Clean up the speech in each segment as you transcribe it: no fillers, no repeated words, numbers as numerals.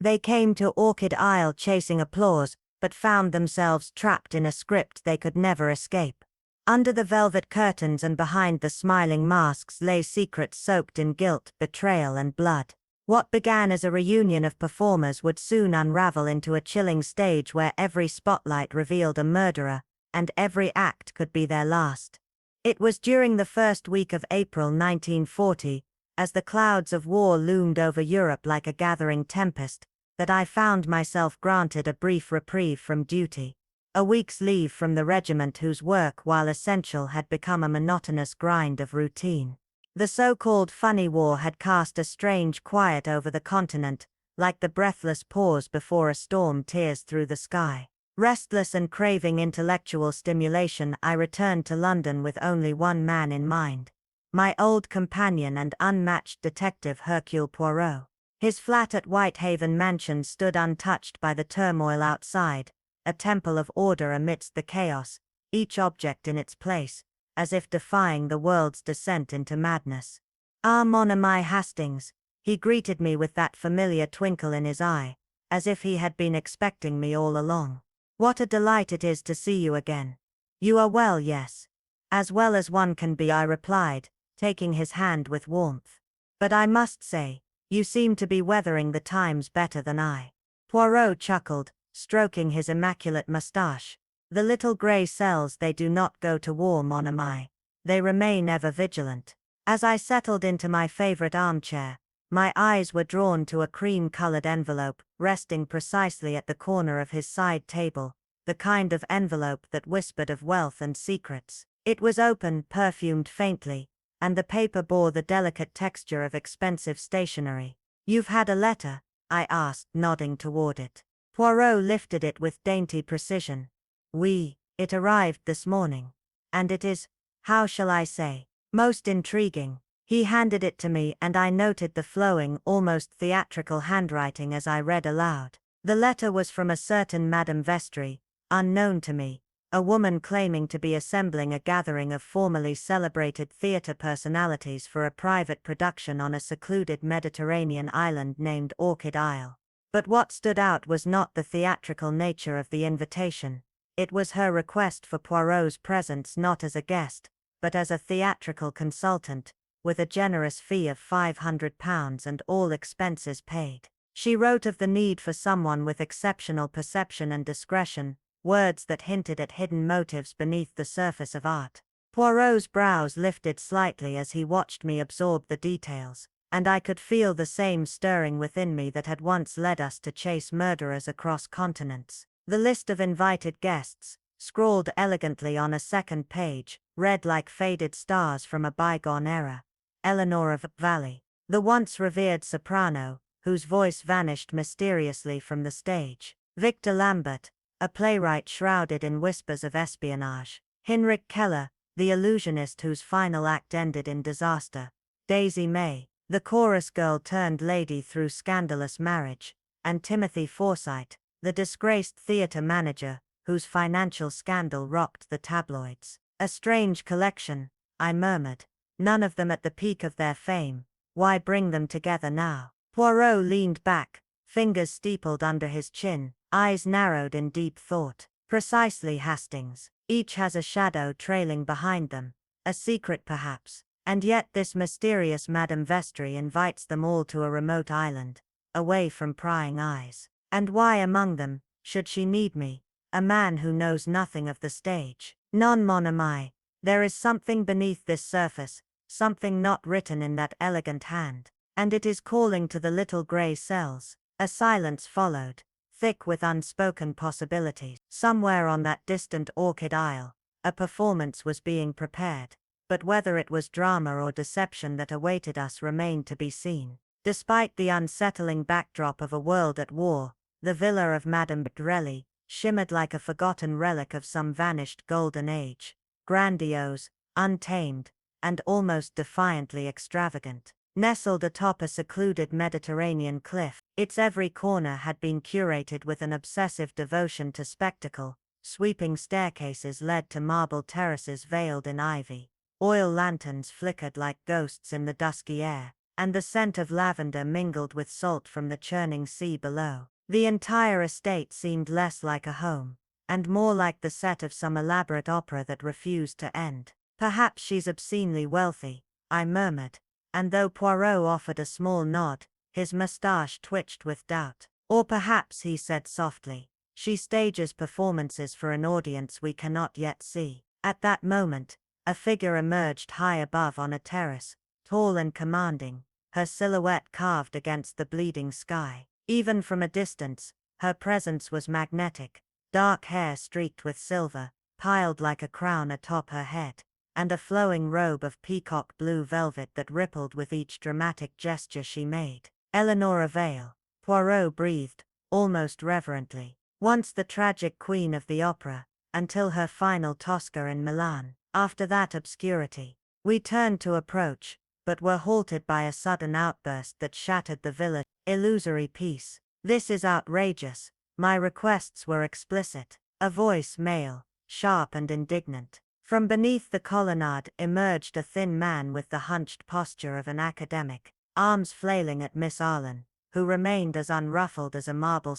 They came to Orchid Isle chasing applause, but found themselves trapped in a script they could never escape. Under the velvet curtains and behind the smiling masks lay secrets soaked in guilt, betrayal and blood. What began as a reunion of performers would soon unravel into a chilling stage where every spotlight revealed a murderer, and every act could be their last. It was during the first week of April 1940, as the clouds of war loomed over Europe like a gathering tempest, that I found myself granted a brief reprieve from duty. A week's leave from the regiment whose work, while essential, had become a monotonous grind of routine. The so-called funny war had cast a strange quiet over the continent, like the breathless pause before a storm tears through the sky. Restless and craving intellectual stimulation, I returned to London with only one man in mind. My old companion and unmatched detective Hercule Poirot. His flat at Whitehaven Mansion stood untouched by the turmoil outside, a temple of order amidst the chaos, each object in its place, as if defying the world's descent into madness. "Ah, mon ami Hastings," he greeted me with that familiar twinkle in his eye, as if he had been expecting me all along. "What a delight it is to see you again. You are well, yes?" "As well as one can be," I replied, taking his hand with warmth. "But I must say, you seem to be weathering the times better than I." Poirot chuckled, stroking his immaculate moustache. "The little grey cells, they do not go to war, mon ami. They remain ever vigilant." As I settled into my favorite armchair, my eyes were drawn to a cream-colored envelope, resting precisely at the corner of his side table, the kind of envelope that whispered of wealth and secrets. It was open, perfumed faintly, and the paper bore the delicate texture of expensive stationery. "You've had a letter?" I asked, nodding toward it. Poirot lifted it with dainty precision. "Oui, it arrived this morning. And it is, how shall I say, most intriguing." He handed it to me and I noted the flowing, almost theatrical handwriting as I read aloud. The letter was from a certain Madame Vestry, unknown to me, a woman claiming to be assembling a gathering of formerly celebrated theatre personalities for a private production on a secluded Mediterranean island named Orchid Isle. But what stood out was not the theatrical nature of the invitation. It was her request for Poirot's presence not as a guest, but as a theatrical consultant, with a generous fee of £500 and all expenses paid. She wrote of the need for someone with exceptional perception and discretion, words that hinted at hidden motives beneath the surface of art. Poirot's brows lifted slightly as he watched me absorb the details, and I could feel the same stirring within me that had once led us to chase murderers across continents. The list of invited guests, scrawled elegantly on a second page, read like faded stars from a bygone era. Eleanor of Valley, the once revered soprano, whose voice vanished mysteriously from the stage. Victor Lambert, a playwright shrouded in whispers of espionage. Heinrich Keller, the illusionist whose final act ended in disaster. Daisy May, the chorus girl turned lady through scandalous marriage. And Timothy Forsyte, the disgraced theater manager, whose financial scandal rocked the tabloids. "A strange collection," I murmured. "None of them at the peak of their fame. Why bring them together now?" Poirot leaned back, fingers steepled under his chin, eyes narrowed in deep thought. "Precisely, Hastings. Each has a shadow trailing behind them, a secret perhaps. And yet this mysterious Madame Vestry invites them all to a remote island, away from prying eyes. And why among them, should she need me, a man who knows nothing of the stage? Non, mon ami. There is something beneath this surface, something not written in that elegant hand. And it is calling to the little grey cells." A silence followed, thick with unspoken possibilities. Somewhere on that distant Orchid Isle, a performance was being prepared, but whether it was drama or deception that awaited us remained to be seen. Despite the unsettling backdrop of a world at war, the villa of Madame Drelly shimmered like a forgotten relic of some vanished golden age, grandiose, untamed, and almost defiantly extravagant. Nestled atop a secluded Mediterranean cliff, its every corner had been curated with an obsessive devotion to spectacle. Sweeping staircases led to marble terraces veiled in ivy. Oil lanterns flickered like ghosts in the dusky air, and the scent of lavender mingled with salt from the churning sea below. The entire estate seemed less like a home, and more like the set of some elaborate opera that refused to end. "Perhaps she's obscenely wealthy," I murmured, and though Poirot offered a small nod, his moustache twitched with doubt. "Or perhaps," he said softly, "she stages performances for an audience we cannot yet see." At that moment, a figure emerged high above on a terrace, tall and commanding, her silhouette carved against the bleeding sky. Even from a distance, her presence was magnetic, dark hair streaked with silver, piled like a crown atop her head, and a flowing robe of peacock blue velvet that rippled with each dramatic gesture she made. "Eleanor Vale," Poirot breathed, almost reverently. "Once the tragic queen of the opera, until her final Tosca in Milan. After that obscurity." We turned to approach, but were halted by a sudden outburst that shattered the villa's illusory peace. "This is outrageous." My requests were explicit. A voice, male, sharp and indignant. From beneath the colonnade emerged a thin man with the hunched posture of an academic, arms flailing at Miss Arlen, who remained as unruffled as a marble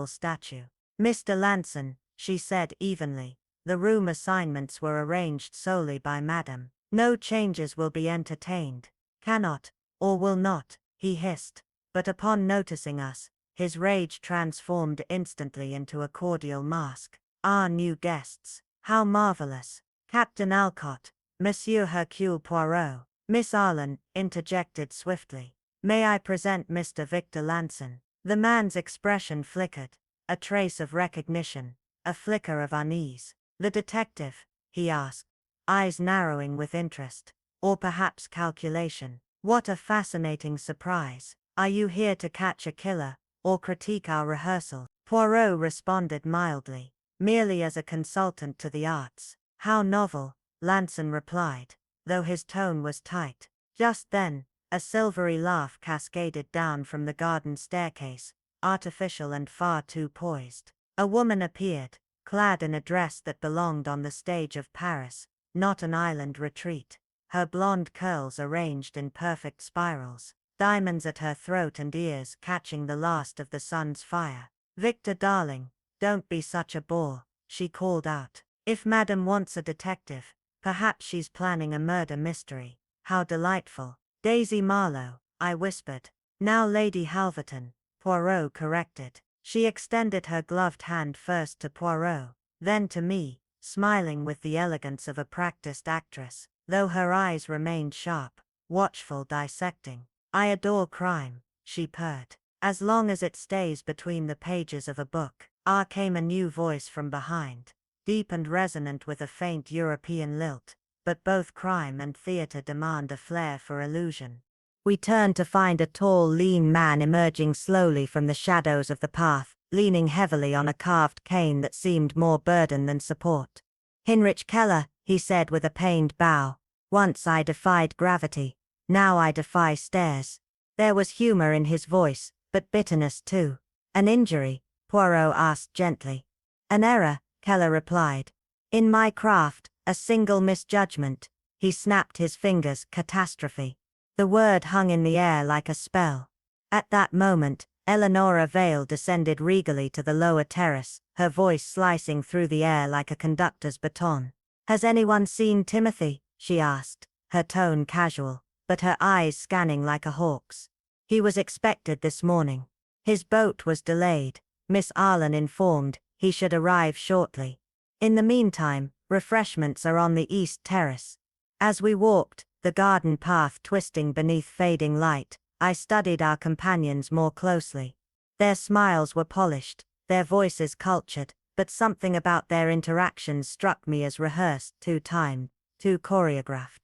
statue. "Mr. Lanson," she said evenly, "the room assignments were arranged solely by Madame. No changes will be entertained." "Cannot, or will not," he hissed, but upon noticing us, his rage transformed instantly into a cordial mask. "Our new guests. How marvelous. Captain Alcott, Monsieur Hercule Poirot." Miss Arlen interjected swiftly. "May I present Mr. Victor Lanson?" The man's expression flickered, a trace of recognition, a flicker of unease. "The detective?" he asked, eyes narrowing with interest, or perhaps calculation. "What a fascinating surprise. Are you here to catch a killer, or critique our rehearsal?" Poirot responded mildly. "Merely as a consultant to the arts." "How novel," Lanson replied, though his tone was tight. Just then, a silvery laugh cascaded down from the garden staircase, artificial and far too poised. A woman appeared, clad in a dress that belonged on the stage of Paris, not an island retreat. Her blonde curls arranged in perfect spirals, diamonds at her throat and ears catching the last of the sun's fire. "Victor darling, don't be such a bore," she called out. "If Madame wants a detective, perhaps she's planning a murder mystery." "How delightful." "Daisy Marlowe," I whispered. "Now Lady Halverton," Poirot corrected. She extended her gloved hand first to Poirot, then to me, smiling with the elegance of a practiced actress, though her eyes remained sharp, watchful, dissecting. "I adore crime," she purred. "As long as it stays between the pages of a book." Came a new voice from behind, deep and resonant with a faint European lilt, but both crime and theater demand a flair for illusion. We turned to find a tall, lean man emerging slowly from the shadows of the path, leaning heavily on a carved cane that seemed more burden than support. "Heinrich Keller," he said with a pained bow. "Once I defied gravity, now I defy stairs." There was humor in his voice, but bitterness too. "An injury?" Poirot asked gently. "An error," Keller replied. "In my craft, a single misjudgment." He snapped his fingers. "Catastrophe." The word hung in the air like a spell. At that moment, Eleanor Vale descended regally to the lower terrace, her voice slicing through the air like a conductor's baton. "Has anyone seen Timothy?" she asked, her tone casual, but her eyes scanning like a hawk's. "He was expected this morning. His boat was delayed," Miss Arlen informed. "He should arrive shortly. In the meantime, refreshments are on the east terrace." As we walked, the garden path twisting beneath fading light, I studied our companions more closely. Their smiles were polished, their voices cultured, but something about their interactions struck me as rehearsed, too timed, too choreographed.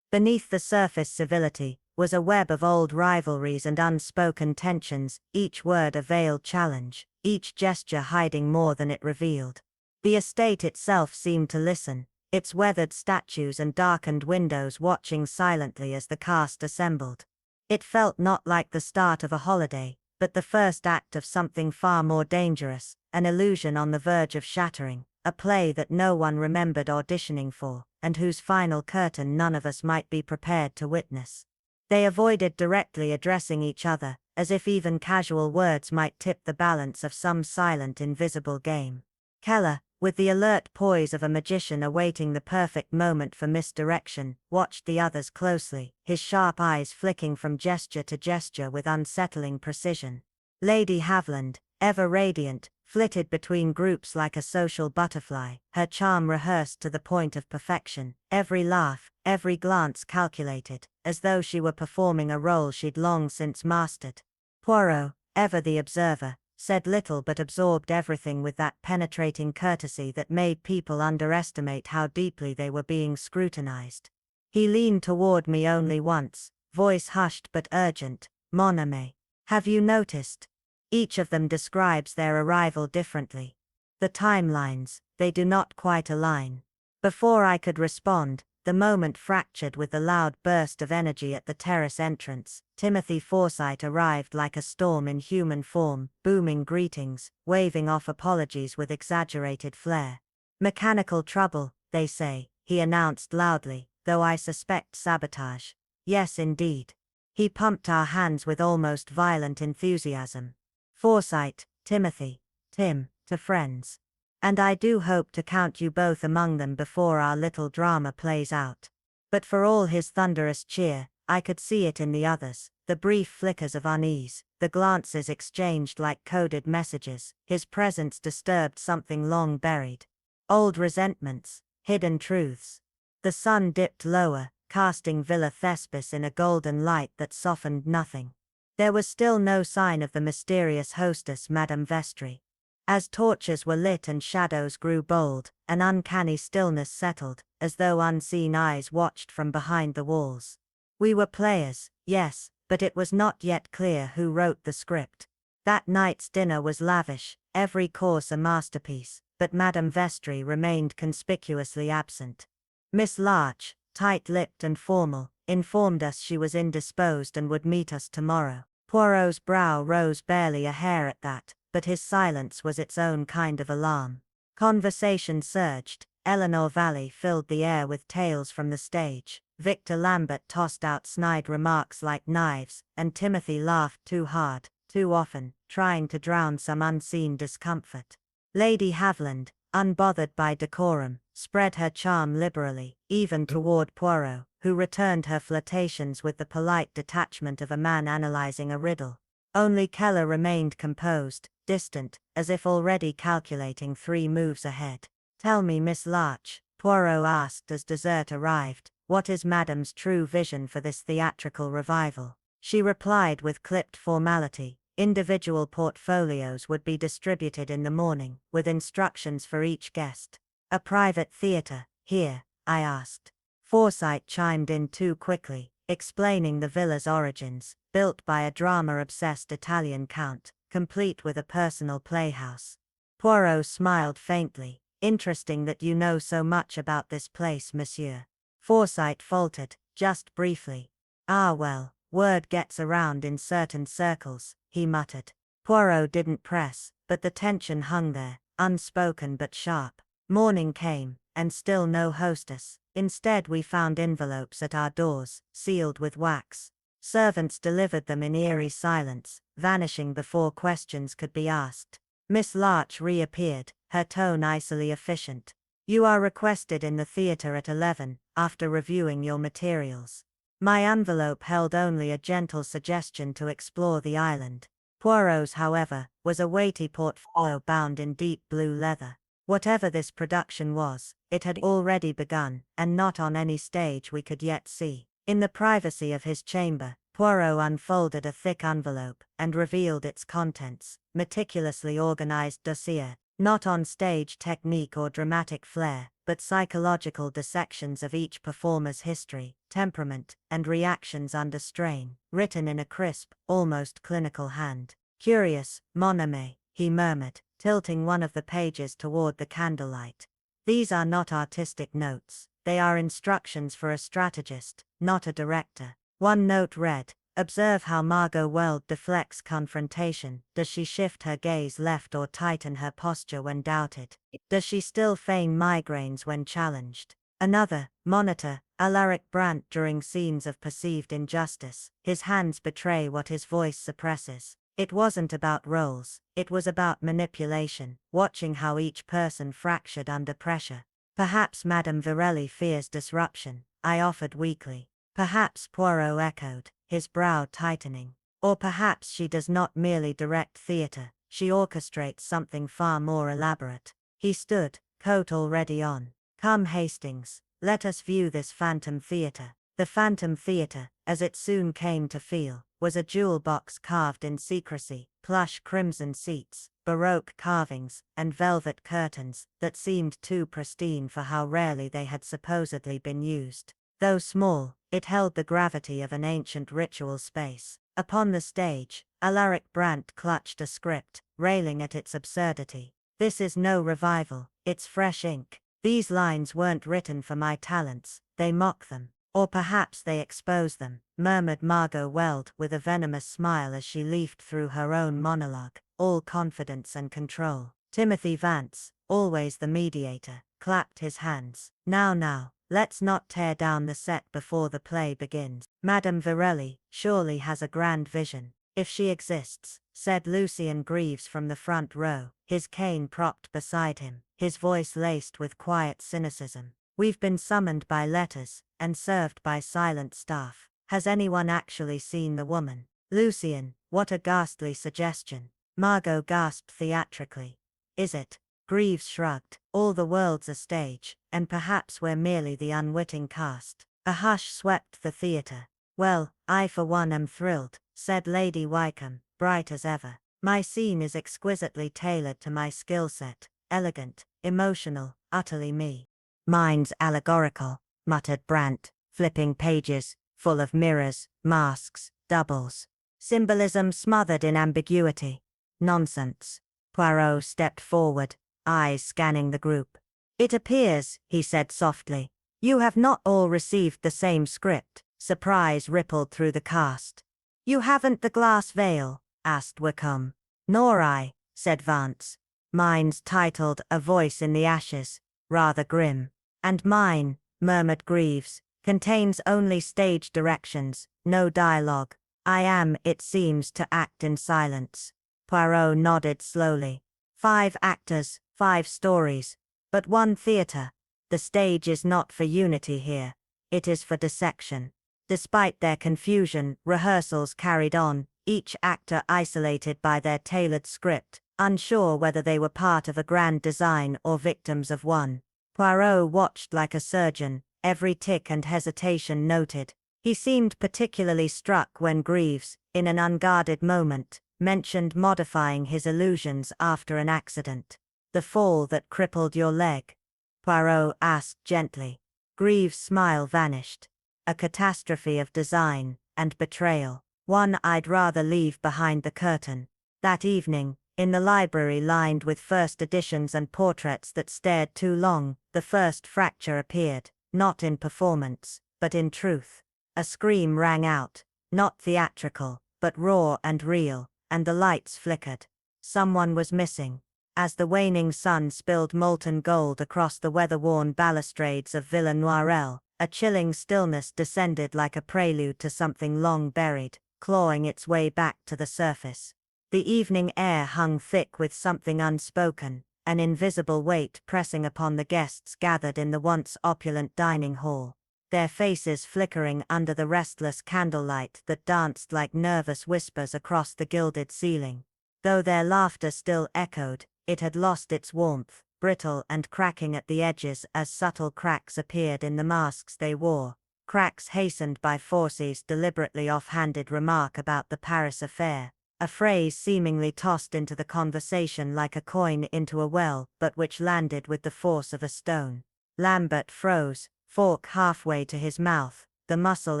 Beneath the surface civility was a web of old rivalries and unspoken tensions, each word a veiled challenge, each gesture hiding more than it revealed. The estate itself seemed to listen, its weathered statues and darkened windows watching silently as the cast assembled. It felt not like the start of a holiday, but the first act of something far more dangerous, an illusion on the verge of shattering, a play that no one remembered auditioning for, and whose final curtain none of us might be prepared to witness. They avoided directly addressing each other, as if even casual words might tip the balance of some silent invisible game. Keller, with the alert poise of a magician awaiting the perfect moment for misdirection, watched the others closely, his sharp eyes flicking from gesture to gesture with unsettling precision. Lady Haviland, ever radiant, flitted between groups like a social butterfly, her charm rehearsed to the point of perfection, every laugh, every glance calculated, as though she were performing a role she'd long since mastered. Poirot, ever the observer, said little but absorbed everything with that penetrating courtesy that made people underestimate how deeply they were being scrutinized. He leaned toward me only once, voice hushed but urgent. "Mon ami, have you noticed? Each of them describes their arrival differently. The timelines, they do not quite align." Before I could respond, the moment fractured with the loud burst of energy at the terrace entrance. Timothy Forsyte arrived like a storm in human form, booming greetings, waving off apologies with exaggerated flair. "Mechanical trouble, they say," he announced loudly, though I suspect sabotage. "Yes indeed." He pumped our hands with almost violent enthusiasm. "Forsyte, Timothy, Tim, to friends. And I do hope to count you both among them before our little drama plays out." But for all his thunderous cheer, I could see it in the others, the brief flickers of unease, the glances exchanged like coded messages. His presence disturbed something long buried. Old resentments, hidden truths. The sun dipped lower, casting Villa Thespis in a golden light that softened nothing. There was still no sign of the mysterious hostess Madame Vestry. As torches were lit and shadows grew bold, an uncanny stillness settled, as though unseen eyes watched from behind the walls. We were players, yes, but it was not yet clear who wrote the script. That night's dinner was lavish, every course a masterpiece, but Madame Vestry remained conspicuously absent. Miss Larch, tight-lipped and formal, informed us she was indisposed and would meet us tomorrow. Poirot's brow rose barely a hair at that, but his silence was its own kind of alarm. Conversation surged. Eleanor Valley filled the air with tales from the stage. Victor Lambert tossed out snide remarks like knives, and Timothy laughed too hard, too often, trying to drown some unseen discomfort. Lady Haviland, unbothered by decorum, spread her charm liberally, even toward Poirot, who returned her flirtations with the polite detachment of a man analyzing a riddle. Only Keller remained composed, distant, as if already calculating 3 moves ahead. "Tell me, Miss Larch," Poirot asked as dessert arrived, "what is Madame's true vision for this theatrical revival?" She replied with clipped formality. Individual portfolios would be distributed in the morning, with instructions for each guest. "A private theater, here?" I asked. Forsyte chimed in too quickly, explaining the villa's origins, built by a drama-obsessed Italian count, complete with a personal playhouse. Poirot smiled faintly. "Interesting that you know so much about this place, monsieur." Forsyte faltered, just briefly. "Ah well, word gets around in certain circles," he muttered. Poirot didn't press, but the tension hung there, unspoken but sharp. Morning came, and still no hostess. Instead we found envelopes at our doors, sealed with wax. Servants delivered them in eerie silence, vanishing before questions could be asked. Miss Larch reappeared, her tone icily efficient. "You are requested in the theater at 11, after reviewing your materials." My envelope held only a gentle suggestion to explore the island. Poirot's, however, was a weighty portfolio bound in deep blue leather. Whatever this production was, it had already begun, and not on any stage we could yet see. In the privacy of his chamber, Poirot unfolded a thick envelope, and revealed its contents. Meticulously organized dossier, not on stage technique or dramatic flair, but psychological dissections of each performer's history, temperament, and reactions under strain, written in a crisp, almost clinical hand. "Curious, mon ami," he murmured, tilting one of the pages toward the candlelight. "These are not artistic notes, they are instructions for a strategist, not a director." One note read, "Observe how Margot Weld deflects confrontation. Does she shift her gaze left or tighten her posture when doubted? Does she still feign migraines when challenged?" Another, monitor, Alaric Brandt during scenes of perceived injustice. His hands betray what his voice suppresses. It wasn't about roles, it was about manipulation, watching how each person fractured under pressure. Perhaps Madame Virelli fears disruption, I offered weakly. Perhaps Poirot echoed, his brow tightening. Or perhaps she does not merely direct theatre, she orchestrates something far more elaborate. He stood, coat already on. Come Hastings, let us view this phantom theatre. The phantom theatre, as it soon came to feel, was a jewel box carved in secrecy, plush crimson seats, baroque carvings, and velvet curtains that seemed too pristine for how rarely they had supposedly been used. Though small, it held the gravity of an ancient ritual space. Upon the stage, Alaric Brandt clutched a script, railing at its absurdity. This is no revival, it's fresh ink. These lines weren't written for my talents, they mock them. Or perhaps they expose them, murmured Margot Weld with a venomous smile as she leafed through her own monologue, all confidence and control. Timothy Vance, always the mediator, clapped his hands. Now, let's not tear down the set before the play begins. Madame Virelli surely has a grand vision. If she exists, said Lucien Greaves from the front row, his cane propped beside him, his voice laced with quiet cynicism. We've been summoned by letters, and served by silent staff. Has anyone actually seen the woman? Lucien, what a ghastly suggestion. Margot gasped theatrically. Is it? Greaves shrugged. All the world's a stage, and perhaps we're merely the unwitting cast. A hush swept the theatre. Well, I for one am thrilled, said Lady Wycombe, bright as ever. My scene is exquisitely tailored to my skill set, elegant, emotional, utterly me. Mine's allegorical, muttered Brandt, flipping pages, full of mirrors, masks, doubles. Symbolism smothered in ambiguity. Nonsense. Poirot stepped forward, eyes scanning the group. It appears, he said softly, you have not all received the same script. Surprise rippled through the cast. You haven't the glass veil? Asked Wickham. Nor I, said Vance. Mine's titled A Voice in the Ashes, rather grim. And mine, murmured Greaves, contains only stage directions, no dialogue. I am, it seems, to act in silence. Poirot nodded slowly. 5 actors, 5 stories, but 1 theatre. The stage is not for unity here, it is for dissection. Despite their confusion, rehearsals carried on, each actor isolated by their tailored script, unsure whether they were part of a grand design or victims of one. Poirot watched like a surgeon, every tick and hesitation noted. He seemed particularly struck when Greaves, in an unguarded moment, mentioned modifying his illusions after an accident. The fall that crippled your leg? Poirot asked gently. Greaves' smile vanished. A catastrophe of design and betrayal. One I'd rather leave behind the curtain. That evening, in the library lined with first editions and portraits that stared too long, the first fracture appeared, not in performance, but in truth. A scream rang out, not theatrical, but raw and real, and the lights flickered. Someone was missing. As the waning sun spilled molten gold across the weather-worn balustrades of Villa Noirelle, a chilling stillness descended like a prelude to something long buried, clawing its way back to the surface. The evening air hung thick with something unspoken, an invisible weight pressing upon the guests gathered in the once opulent dining hall, their faces flickering under the restless candlelight that danced like nervous whispers across the gilded ceiling. Though their laughter still echoed, it had lost its warmth, brittle and cracking at the edges as subtle cracks appeared in the masks they wore, cracks hastened by Forcey's deliberately off-handed remark about the Paris affair. A phrase seemingly tossed into the conversation like a coin into a well, but which landed with the force of a stone. Lambert froze, fork halfway to his mouth, the muscle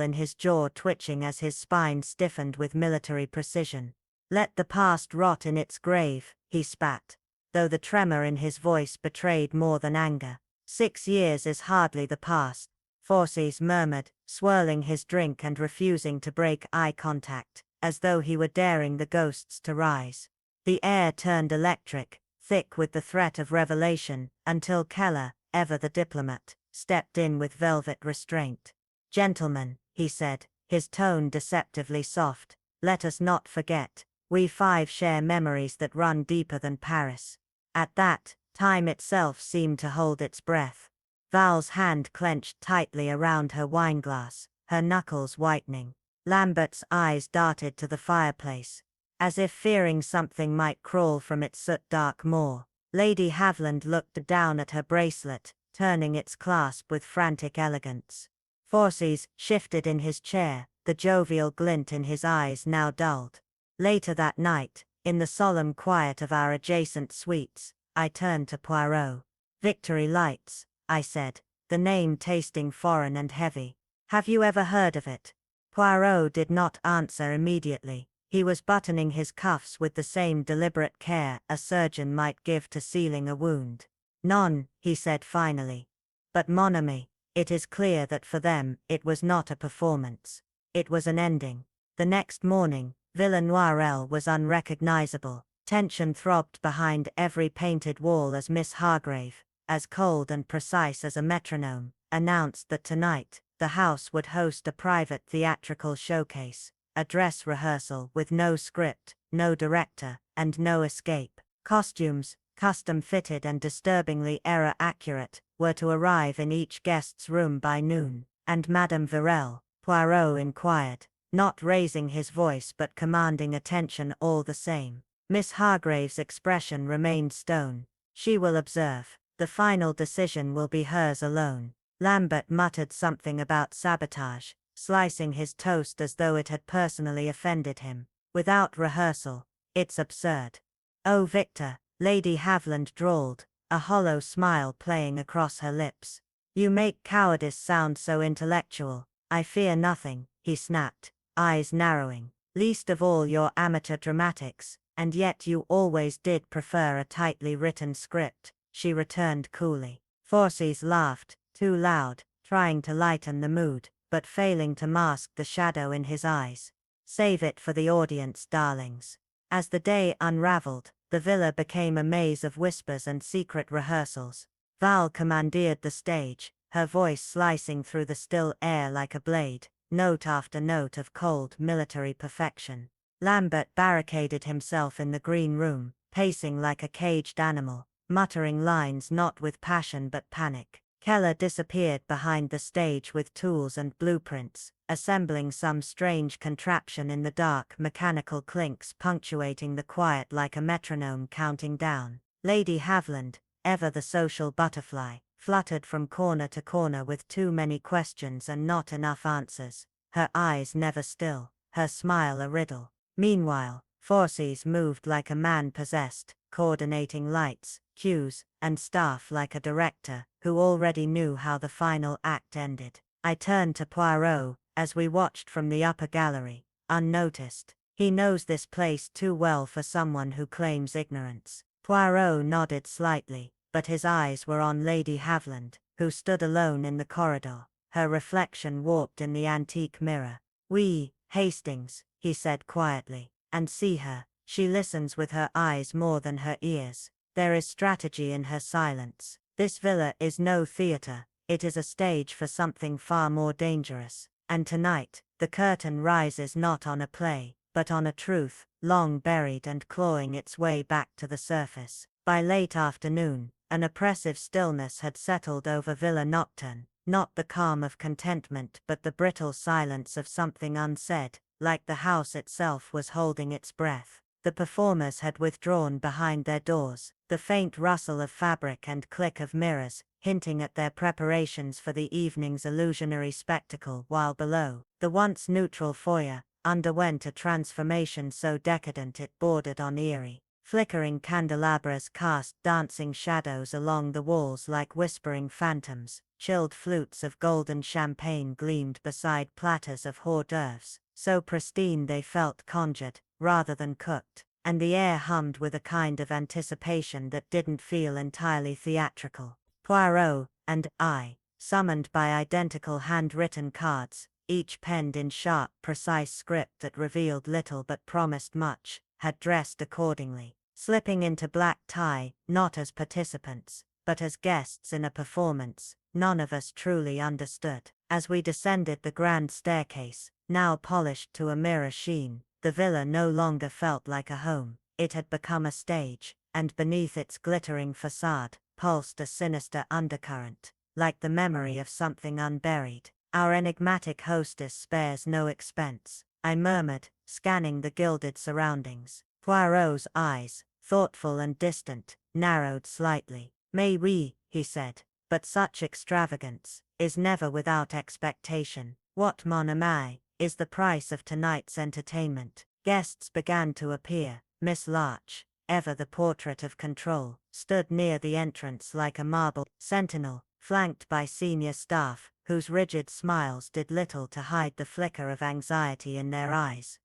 in his jaw twitching as his spine stiffened with military precision. Let the past rot in its grave, he spat, though the tremor in his voice betrayed more than anger. 6 years is hardly the past, Forces murmured, swirling his drink and refusing to break eye contact, as though he were daring the ghosts to rise. The air turned electric, thick with the threat of revelation, until Keller, ever the diplomat, stepped in with velvet restraint. "Gentlemen," he said, his tone deceptively soft, "let us not forget, we five share memories that run deeper than Paris." At that, time itself seemed to hold its breath. Val's hand clenched tightly around her wineglass, her knuckles whitening. Lambert's eyes darted to the fireplace, as if fearing something might crawl from its soot-dark maw. Lady Haviland looked down at her bracelet, turning its clasp with frantic elegance. Forsyth shifted in his chair, the jovial glint in his eyes now dulled. Later that night, in the solemn quiet of our adjacent suites, I turned to Poirot. "Victory Lights," I said, the name tasting foreign and heavy. "Have you ever heard of it?" Poirot did not answer immediately. He was buttoning his cuffs with the same deliberate care a surgeon might give to sealing a wound. "Non," he said finally. "But mon ami, it is clear that for them, it was not a performance. It was an ending." The next morning, Villa Noirelle was unrecognizable. Tension throbbed behind every painted wall as Miss Hargrave, as cold and precise as a metronome, announced that tonight, the house would host a private theatrical showcase, a dress rehearsal with no script, no director, and no escape. Costumes, custom-fitted and disturbingly error-accurate, were to arrive in each guest's room by noon. "And Madame Virel?" Poirot inquired, not raising his voice but commanding attention all the same. Miss Hargrave's expression remained stone. "She will observe. The final decision will be hers alone." Lambert muttered something about sabotage, slicing his toast as though it had personally offended him. "Without rehearsal, it's absurd." "Oh Victor," Lady Haviland drawled, a hollow smile playing across her lips. "You make cowardice sound so intellectual." "I fear nothing," he snapped, eyes narrowing. "Least of all your amateur dramatics, and yet you always did prefer a tightly written script," she returned coolly. Forsyth laughed, too loud, trying to lighten the mood, but failing to mask the shadow in his eyes. "Save it for the audience, darlings." As the day unraveled, the villa became a maze of whispers and secret rehearsals. Val commandeered the stage, her voice slicing through the still air like a blade, note after note of cold military perfection. Lambert barricaded himself in the green room, pacing like a caged animal, muttering lines not with passion but panic. Keller disappeared behind the stage with tools and blueprints, assembling some strange contraption in the dark, mechanical clinks punctuating the quiet like a metronome counting down. Lady Haviland, ever the social butterfly, fluttered from corner to corner with too many questions and not enough answers, her eyes never still, her smile a riddle. Meanwhile, Forsyth moved like a man possessed, coordinating lights, cues, and staff like a director who already knew how the final act ended. I turned to Poirot, as we watched from the upper gallery, unnoticed. "He knows this place too well for someone who claims ignorance." Poirot nodded slightly, but his eyes were on Lady Haviland, who stood alone in the corridor, her reflection warped in the antique mirror. "We, Hastings," he said quietly, "and see her. She listens with her eyes more than her ears. There is strategy in her silence. This villa is no theater, it is a stage for something far more dangerous. And tonight, the curtain rises not on a play, but on a truth, long buried and clawing its way back to the surface." By late afternoon, an oppressive stillness had settled over Villa Nocturne, not the calm of contentment but the brittle silence of something unsaid, like the house itself was holding its breath. The performers had withdrawn behind their doors, the faint rustle of fabric and click of mirrors, hinting at their preparations for the evening's illusionary spectacle, while below, the once neutral foyer underwent a transformation so decadent it bordered on eerie. Flickering candelabras cast dancing shadows along the walls like whispering phantoms, chilled flutes of golden champagne gleamed beside platters of hors d'oeuvres, so pristine they felt conjured, rather than cooked, and the air hummed with a kind of anticipation that didn't feel entirely theatrical. Poirot and I, summoned by identical handwritten cards, each penned in sharp, precise script that revealed little but promised much, had dressed accordingly, slipping into black tie, not as participants, but as guests in a performance, none of us truly understood. As we descended the grand staircase, now polished to a mirror sheen, the villa no longer felt like a home. It had become a stage, and beneath its glittering facade, pulsed a sinister undercurrent, like the memory of something unburied. Our enigmatic hostess spares no expense, I murmured, scanning the gilded surroundings. Poirot's eyes, thoughtful and distant, narrowed slightly. "Mais oui," he said, "but such extravagance is never without expectation. What, mon ami, is the price of tonight's entertainment?" Guests began to appear. Miss Larch, ever the portrait of control, stood near the entrance like a marble sentinel, flanked by senior staff, whose rigid smiles did little to hide the flicker of anxiety in their eyes.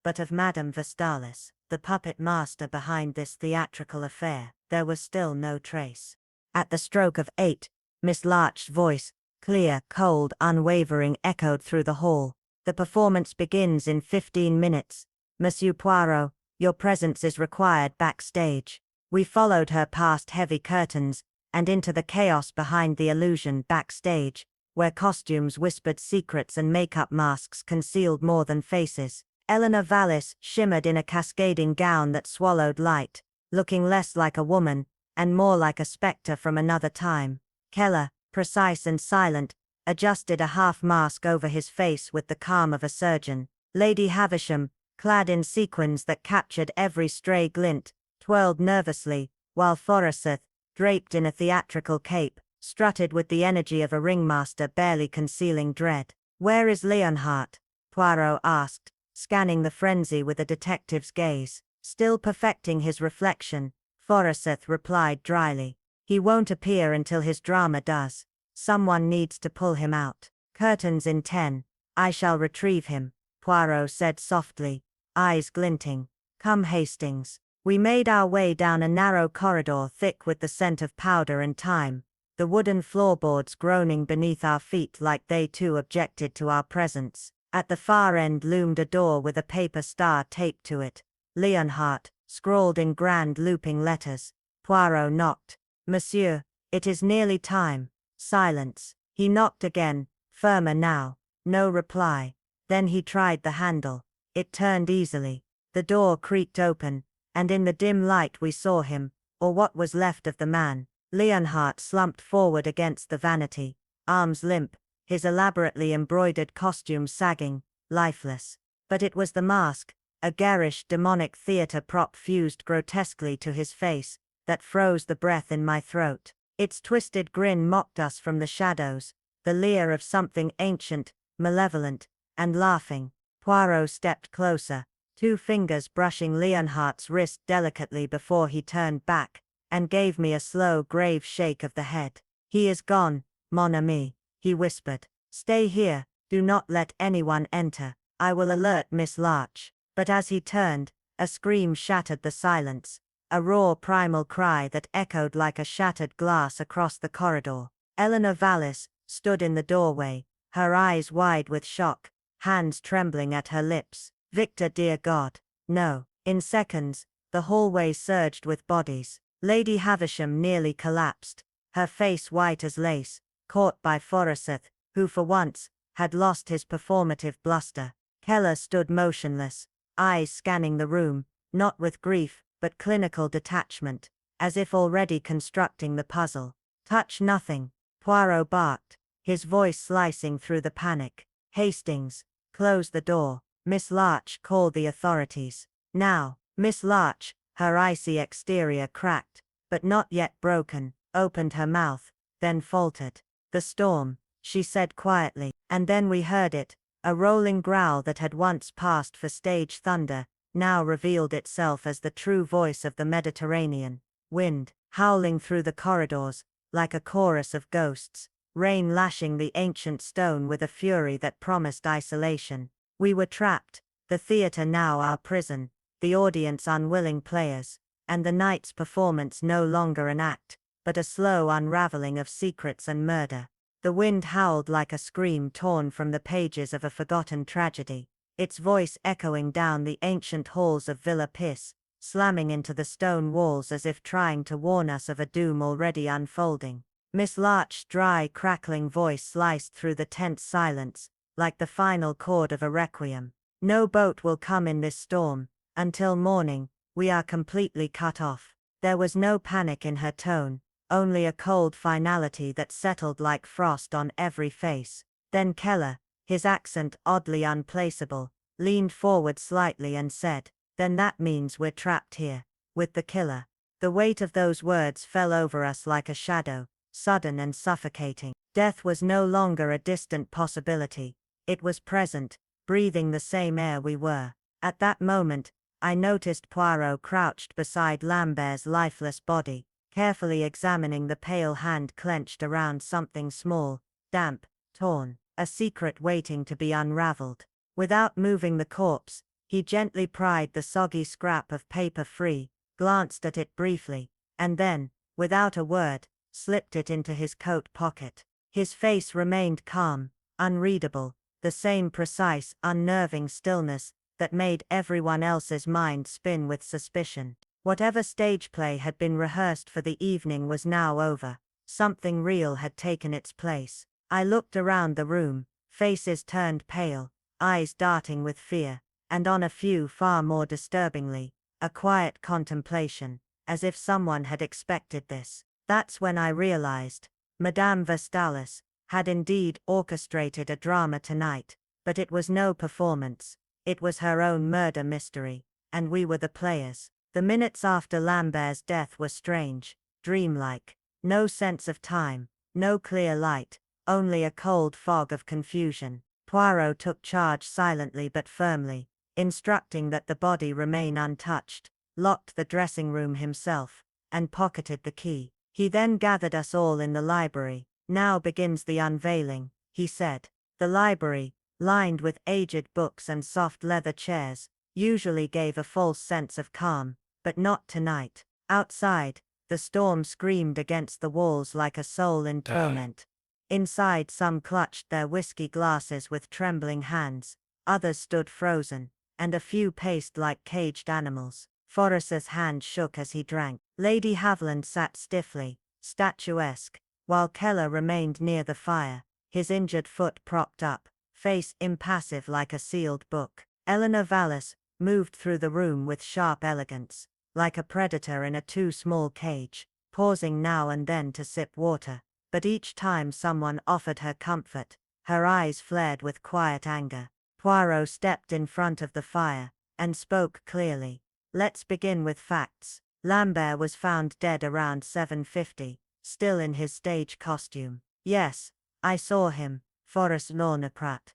But of Madame Vestalis, the puppet master behind this theatrical affair, there was still no trace. At the stroke of 8, Miss Larch's voice, clear, cold, unwavering, echoed through the hall. "The performance begins in 15 minutes. Monsieur Poirot, your presence is required backstage." We followed her past heavy curtains, and into the chaos behind the illusion backstage, where costumes whispered secrets and makeup masks concealed more than faces. Eleanor Vallis shimmered in a cascading gown that swallowed light, looking less like a woman, and more like a spectre from another time. Keller, precise and silent, adjusted a half-mask over his face with the calm of a surgeon. Lady Havisham, clad in sequins that captured every stray glint, twirled nervously, while Forsyth, draped in a theatrical cape, strutted with the energy of a ringmaster barely concealing dread. "Where is Leonhardt?" Poirot asked, scanning the frenzy with a detective's gaze. "Still perfecting his reflection," Forsyth replied dryly. "He won't appear until his drama does. Someone needs to pull him out." "Curtains in 10. I shall retrieve him," Poirot said softly, eyes glinting. "Come, Hastings." We made our way down a narrow corridor thick with the scent of powder and time, the wooden floorboards groaning beneath our feet like they too objected to our presence. At the far end loomed a door with a paper star taped to it. "Leonhardt," scrawled in grand looping letters. Poirot knocked. "Monsieur, it is nearly time." Silence. He knocked again, firmer now. No reply. Then he tried the handle. It turned easily. The door creaked open, and in the dim light we saw him, or what was left of the man. Leonhardt slumped forward against the vanity, arms limp, his elaborately embroidered costume sagging, lifeless. But it was the mask, a garish demonic theater prop fused grotesquely to his face, that froze the breath in my throat. Its twisted grin mocked us from the shadows, the leer of something ancient, malevolent, and laughing. Poirot stepped closer, 2 fingers brushing Leonhardt's wrist delicately before he turned back, and gave me a slow grave shake of the head. "He is gone, mon ami," he whispered. "Stay here, do not let anyone enter. I will alert Miss Larch." But as he turned, a scream shattered the silence, a raw primal cry that echoed like a shattered glass across the corridor. Eleanor Vallis stood in the doorway, her eyes wide with shock, hands trembling at her lips. "Victor, dear God, no." In seconds, the hallway surged with bodies. Lady Havisham nearly collapsed, her face white as lace, caught by Forsyth, who for once had lost his performative bluster. Keller stood motionless, eyes scanning the room, not with grief, but clinical detachment, as if already constructing the puzzle. "Touch nothing," Poirot barked, his voice slicing through the panic. "Hastings, close the door. Miss Larch, call the authorities. Now." Miss Larch, her icy exterior cracked, but not yet broken, opened her mouth, then faltered. "The storm," she said quietly, and then we heard it, a rolling growl that had once passed for stage thunder, now revealed itself as the true voice of the Mediterranean. Wind, howling through the corridors, like a chorus of ghosts, rain lashing the ancient stone with a fury that promised isolation. We were trapped, the theater now our prison, the audience unwilling players, and the night's performance no longer an act, but a slow unraveling of secrets and murder. The wind howled like a scream torn from the pages of a forgotten tragedy, its voice echoing down the ancient halls of Villa Pis, slamming into the stone walls as if trying to warn us of a doom already unfolding. Miss Larch's dry, crackling voice sliced through the tense silence, like the final chord of a requiem. No boat will come in this storm. Until morning, we are completely cut off. There was no panic in her tone, only a cold finality that settled like frost on every face. Then Keller, his accent oddly unplaceable, leaned forward slightly and said, "Then that means we're trapped here, with the killer." The weight of those words fell over us like a shadow, sudden and suffocating. Death was no longer a distant possibility, it was present, breathing the same air we were. At that moment, I noticed Poirot crouched beside Lambert's lifeless body, carefully examining the pale hand clenched around something small, damp, torn, a secret waiting to be unraveled. Without moving the corpse, he gently pried the soggy scrap of paper free, glanced at it briefly, and then, without a word, slipped it into his coat pocket. His face remained calm, unreadable, the same precise, unnerving stillness that made everyone else's mind spin with suspicion. Whatever stage play had been rehearsed for the evening was now over. Something real had taken its place. I looked around the room, faces turned pale, eyes darting with fear, and on a few far more disturbingly, a quiet contemplation, as if someone had expected this. That's when I realized, Madame Vestalis had indeed orchestrated a drama tonight, but it was no performance, it was her own murder mystery, and we were the players. The minutes after Lambert's death were strange, dreamlike. No sense of time, no clear light, only a cold fog of confusion. Poirot took charge silently but firmly, instructing that the body remain untouched, locked the dressing room himself, and pocketed the key. He then gathered us all in the library. "Now begins the unveiling," he said. The library, lined with aged books and soft leather chairs, usually gave a false sense of calm, but not tonight. Outside, the storm screamed against the walls like a soul in torment. Inside, some clutched their whiskey glasses with trembling hands, others stood frozen, and a few paced like caged animals. Forrester's hand shook as he drank. Lady Haviland sat stiffly, statuesque, while Keller remained near the fire, his injured foot propped up, face impassive like a sealed book. Eleanor Vallis moved through the room with sharp elegance, like a predator in a too small cage, pausing now and then to sip water. But each time someone offered her comfort, her eyes flared with quiet anger. Poirot stepped in front of the fire, and spoke clearly. "Let's begin with facts. Lambert was found dead around 7:50, still in his stage costume." "Yes, I saw him," Forrest Lornaprat.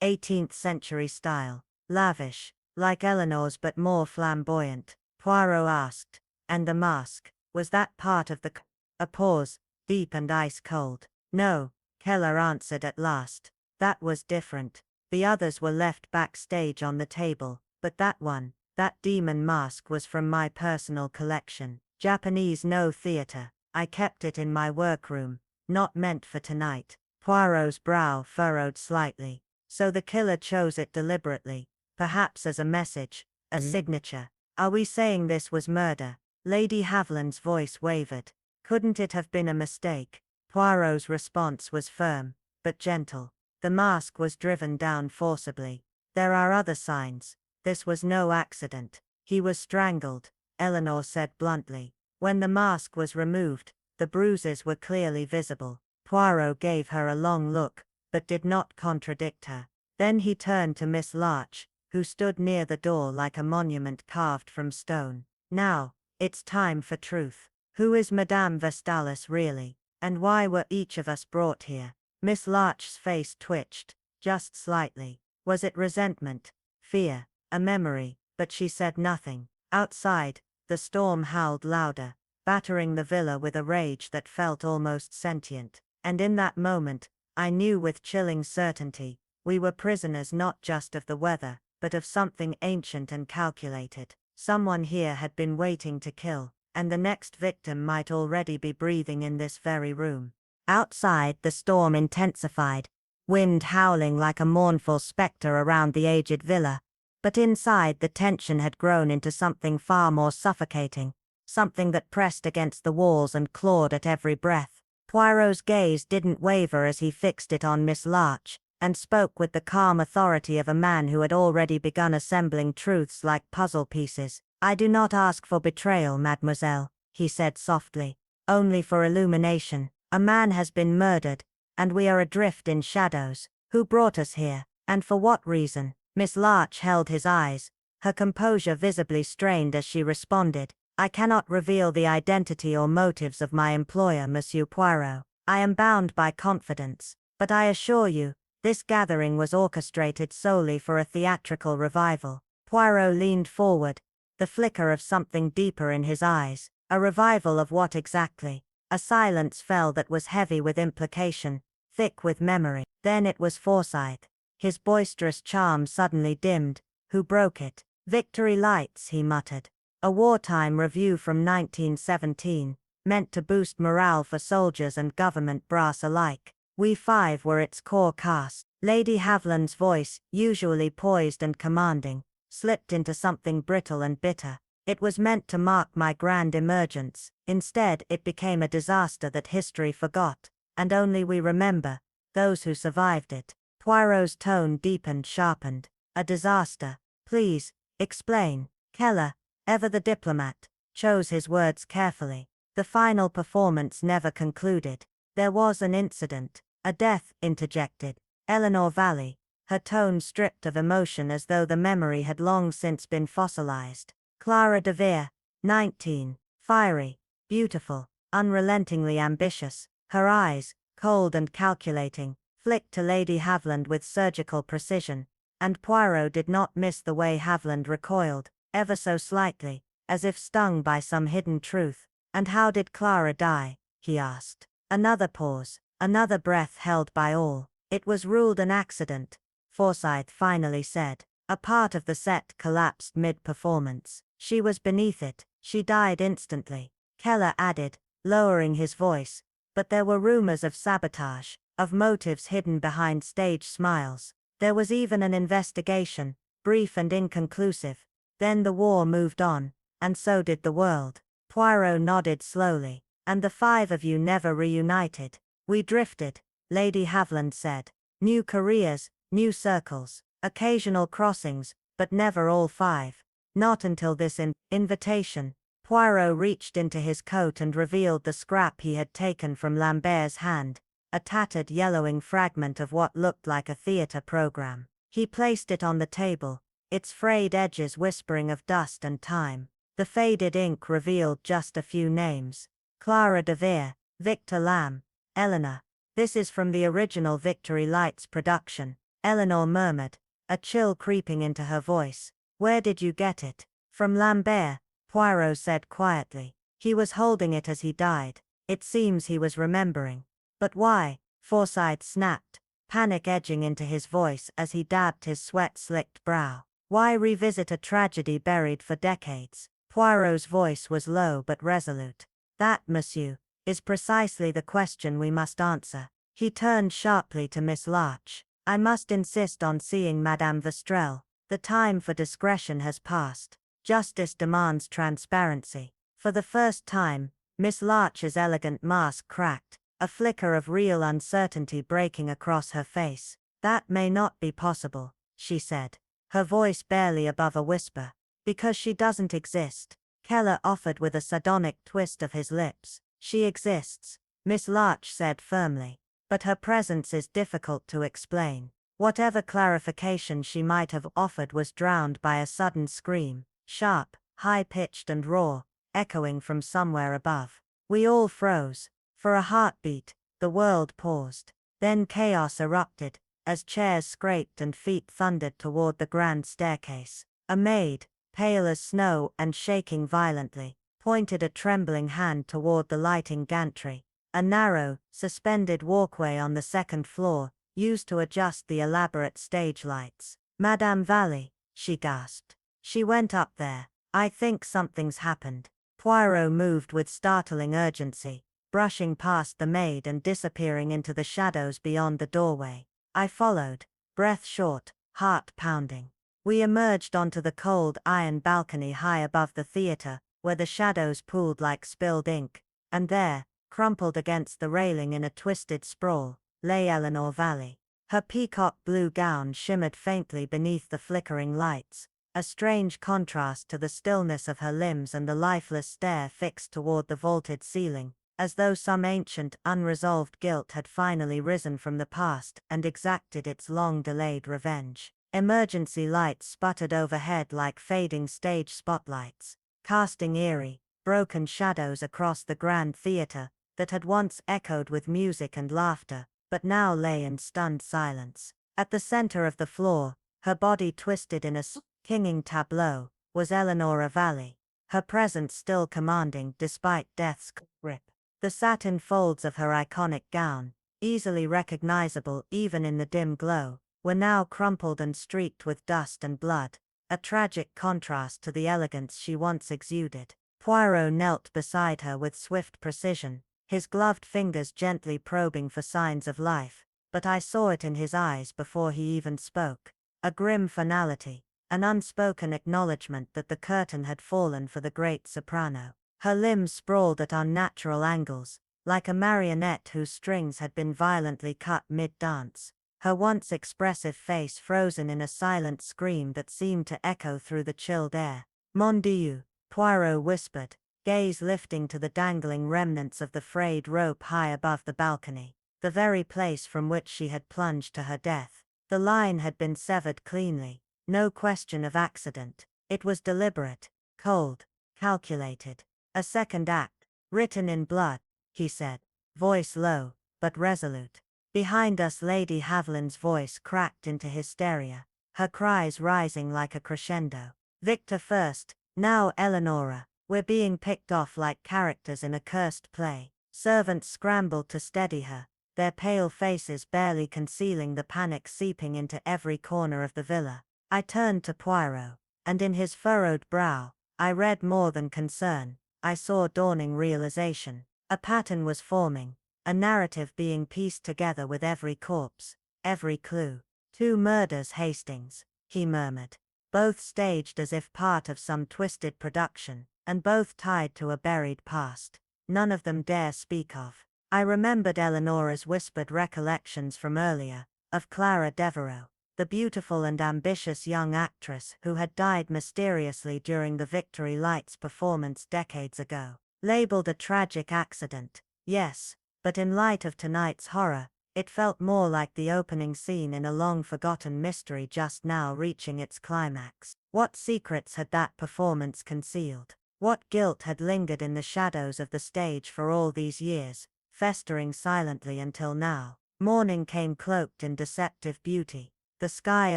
18th century style. "Lavish, like Eleanor's but more flamboyant," Poirot asked. "And the mask, was that part of the A pause, deep and ice-cold. "No," Keller answered at last. "That was different. The others were left backstage on the table, but that one, that demon mask was from my personal collection. Japanese no theater. I kept it in my workroom, not meant for tonight." Poirot's brow furrowed slightly. "So the killer chose it deliberately, perhaps as a message, a signature. Are we saying this was murder?" Lady Haviland's voice wavered. "Couldn't it have been a mistake?" Poirot's response was firm, but gentle. "The mask was driven down forcibly. There are other signs. This was no accident. He was strangled," Eleanor said bluntly. "When the mask was removed, the bruises were clearly visible." Poirot gave her a long look, but did not contradict her. Then he turned to Miss Larch, who stood near the door like a monument carved from stone. "Now, it's time for truth. Who is Madame Vestalis really, and why were each of us brought here?" Miss Larch's face twitched, just slightly. Was it resentment, fear, a memory? But she said nothing. Outside, the storm howled louder, battering the villa with a rage that felt almost sentient. And in that moment, I knew with chilling certainty, we were prisoners not just of the weather, but of something ancient and calculated. Someone here had been waiting to kill, and the next victim might already be breathing in this very room. Outside, the storm intensified, wind howling like a mournful spectre around the aged villa. But inside the tension had grown into something far more suffocating, something that pressed against the walls and clawed at every breath. Poirot's gaze didn't waver as he fixed it on Miss Larch, and spoke with the calm authority of a man who had already begun assembling truths like puzzle pieces. "I do not ask for betrayal, mademoiselle," he said softly, "only for illumination. A man has been murdered, and we are adrift in shadows. Who brought us here, and for what reason?" Miss Larch held his eyes, her composure visibly strained as she responded, "I cannot reveal the identity or motives of my employer, Monsieur Poirot. I am bound by confidence, but I assure you, this gathering was orchestrated solely for a theatrical revival." Poirot leaned forward, the flicker of something deeper in his eyes. A revival of what exactly? A silence fell that was heavy with implication, thick with memory. Then it was Forsyth. His boisterous charm suddenly dimmed. "Who broke it?" "Victory Lights," he muttered. "A wartime review from 1917, meant to boost morale for soldiers and government brass alike. We five were its core cast." Lady Haviland's voice, usually poised and commanding, slipped into something brittle and bitter. "It was meant to mark my grand emergence. Instead, it became a disaster that history forgot, and only we remember, those who survived it." Poirot's tone deepened, sharpened. "A disaster? Please, explain." Keller, ever the diplomat, chose his words carefully. "The final performance never concluded. There was an incident, a death," interjected Eleanor Valley, her tone stripped of emotion as though the memory had long since been fossilized. "Clara de Vere, 19, fiery, beautiful, unrelentingly ambitious." Her eyes, cold and calculating, flicked to Lady Haviland with surgical precision, and Poirot did not miss the way Haviland recoiled, ever so slightly, as if stung by some hidden truth. "And how did Clara die?" he asked. Another pause, another breath held by all. "It was ruled an accident," Forsyth finally said. "A part of the set collapsed mid-performance. She was beneath it. She died instantly." Keller added, lowering his voice, "But there were rumors of sabotage, of motives hidden behind stage smiles. There was even an investigation, brief and inconclusive. Then the war moved on, and so did the world." Poirot nodded slowly. "And the five of you never reunited?" "We drifted," Lady Haviland said. "New careers, new circles, occasional crossings, but never all five. Not until this invitation." Poirot reached into his coat and revealed the scrap he had taken from Lambert's hand, a tattered yellowing fragment of what looked like a theater program. He placed it on the table, its frayed edges whispering of dust and time. The faded ink revealed just a few names. "Clara de Vere, Victor Lamb, Eleanor. This is from the original Victory Lights production," Eleanor murmured, a chill creeping into her voice. "Where did you get it?" "From Lambert," Poirot said quietly. "He was holding it as he died. It seems he was remembering." "But why?" Forsyth snapped, panic edging into his voice as he dabbed his sweat-slicked brow. "Why revisit a tragedy buried for decades?" Poirot's voice was low but resolute. "That, monsieur, is precisely the question we must answer." He turned sharply to Miss Larch. "I must insist on seeing Madame Vestrel. The time for discretion has passed. Justice demands transparency." For the first time, Miss Larch's elegant mask cracked, a flicker of real uncertainty breaking across her face. "That may not be possible," she said, her voice barely above a whisper. "Because she doesn't exist," Keller offered with a sardonic twist of his lips. "She exists," Miss Larch said firmly. "But her presence is difficult to explain." Whatever clarification she might have offered was drowned by a sudden scream, sharp, high-pitched and raw, echoing from somewhere above. We all froze. For a heartbeat, the world paused. Then chaos erupted, as chairs scraped and feet thundered toward the grand staircase. A maid, pale as snow and shaking violently, pointed a trembling hand toward the lighting gantry, a narrow, suspended walkway on the second floor, used to adjust the elaborate stage lights. "Madame Valley," she gasped. "She went up there. I think something's happened." Poirot moved with startling urgency, brushing past the maid and disappearing into the shadows beyond the doorway. I followed, breath short, heart pounding. We emerged onto the cold iron balcony high above the theater, where the shadows pooled like spilled ink, and there, crumpled against the railing in a twisted sprawl, lay Eleanor Valley. Her peacock blue gown shimmered faintly beneath the flickering lights, a strange contrast to the stillness of her limbs and the lifeless stare fixed toward the vaulted ceiling, as though some ancient, unresolved guilt had finally risen from the past and exacted its long-delayed revenge. Emergency lights sputtered overhead like fading stage spotlights, casting eerie, broken shadows across the grand theater that had once echoed with music and laughter, but now lay in stunned silence. At the center of the floor, her body twisted in a kinging tableau, was Eleanor Valley, her presence still commanding despite death's grip. The satin folds of her iconic gown, easily recognizable even in the dim glow, were now crumpled and streaked with dust and blood, a tragic contrast to the elegance she once exuded. Poirot knelt beside her with swift precision, his gloved fingers gently probing for signs of life, but I saw it in his eyes before he even spoke. A grim finality, an unspoken acknowledgement that the curtain had fallen for the great soprano. Her limbs sprawled at unnatural angles, like a marionette whose strings had been violently cut mid-dance, her once expressive face frozen in a silent scream that seemed to echo through the chilled air. "Mon Dieu," Poirot whispered, gaze lifting to the dangling remnants of the frayed rope high above the balcony, the very place from which she had plunged to her death. The line had been severed cleanly, no question of accident. It was deliberate, cold, calculated. A second act, written in blood, he said, voice low, but resolute. Behind us Lady Haviland's voice cracked into hysteria, her cries rising like a crescendo. "Victor first, now Eleonora, we're being picked off like characters in a cursed play." Servants scrambled to steady her, their pale faces barely concealing the panic seeping into every corner of the villa. I turned to Poirot, and in his furrowed brow, I read more than concern. I saw dawning realization. A pattern was forming, a narrative being pieced together with every corpse, every clue. "Two murders, Hastings," he murmured, "both staged as if part of some twisted production, and both tied to a buried past. None of them dare speak of." I remembered Eleanora's whispered recollections from earlier, of Clara Devereux, the beautiful and ambitious young actress who had died mysteriously during the Victory Lights performance decades ago. Labeled a tragic accident, yes, but in light of tonight's horror, it felt more like the opening scene in a long-forgotten mystery just now reaching its climax. What secrets had that performance concealed? What guilt had lingered in the shadows of the stage for all these years, festering silently until now? Morning came cloaked in deceptive beauty. The sky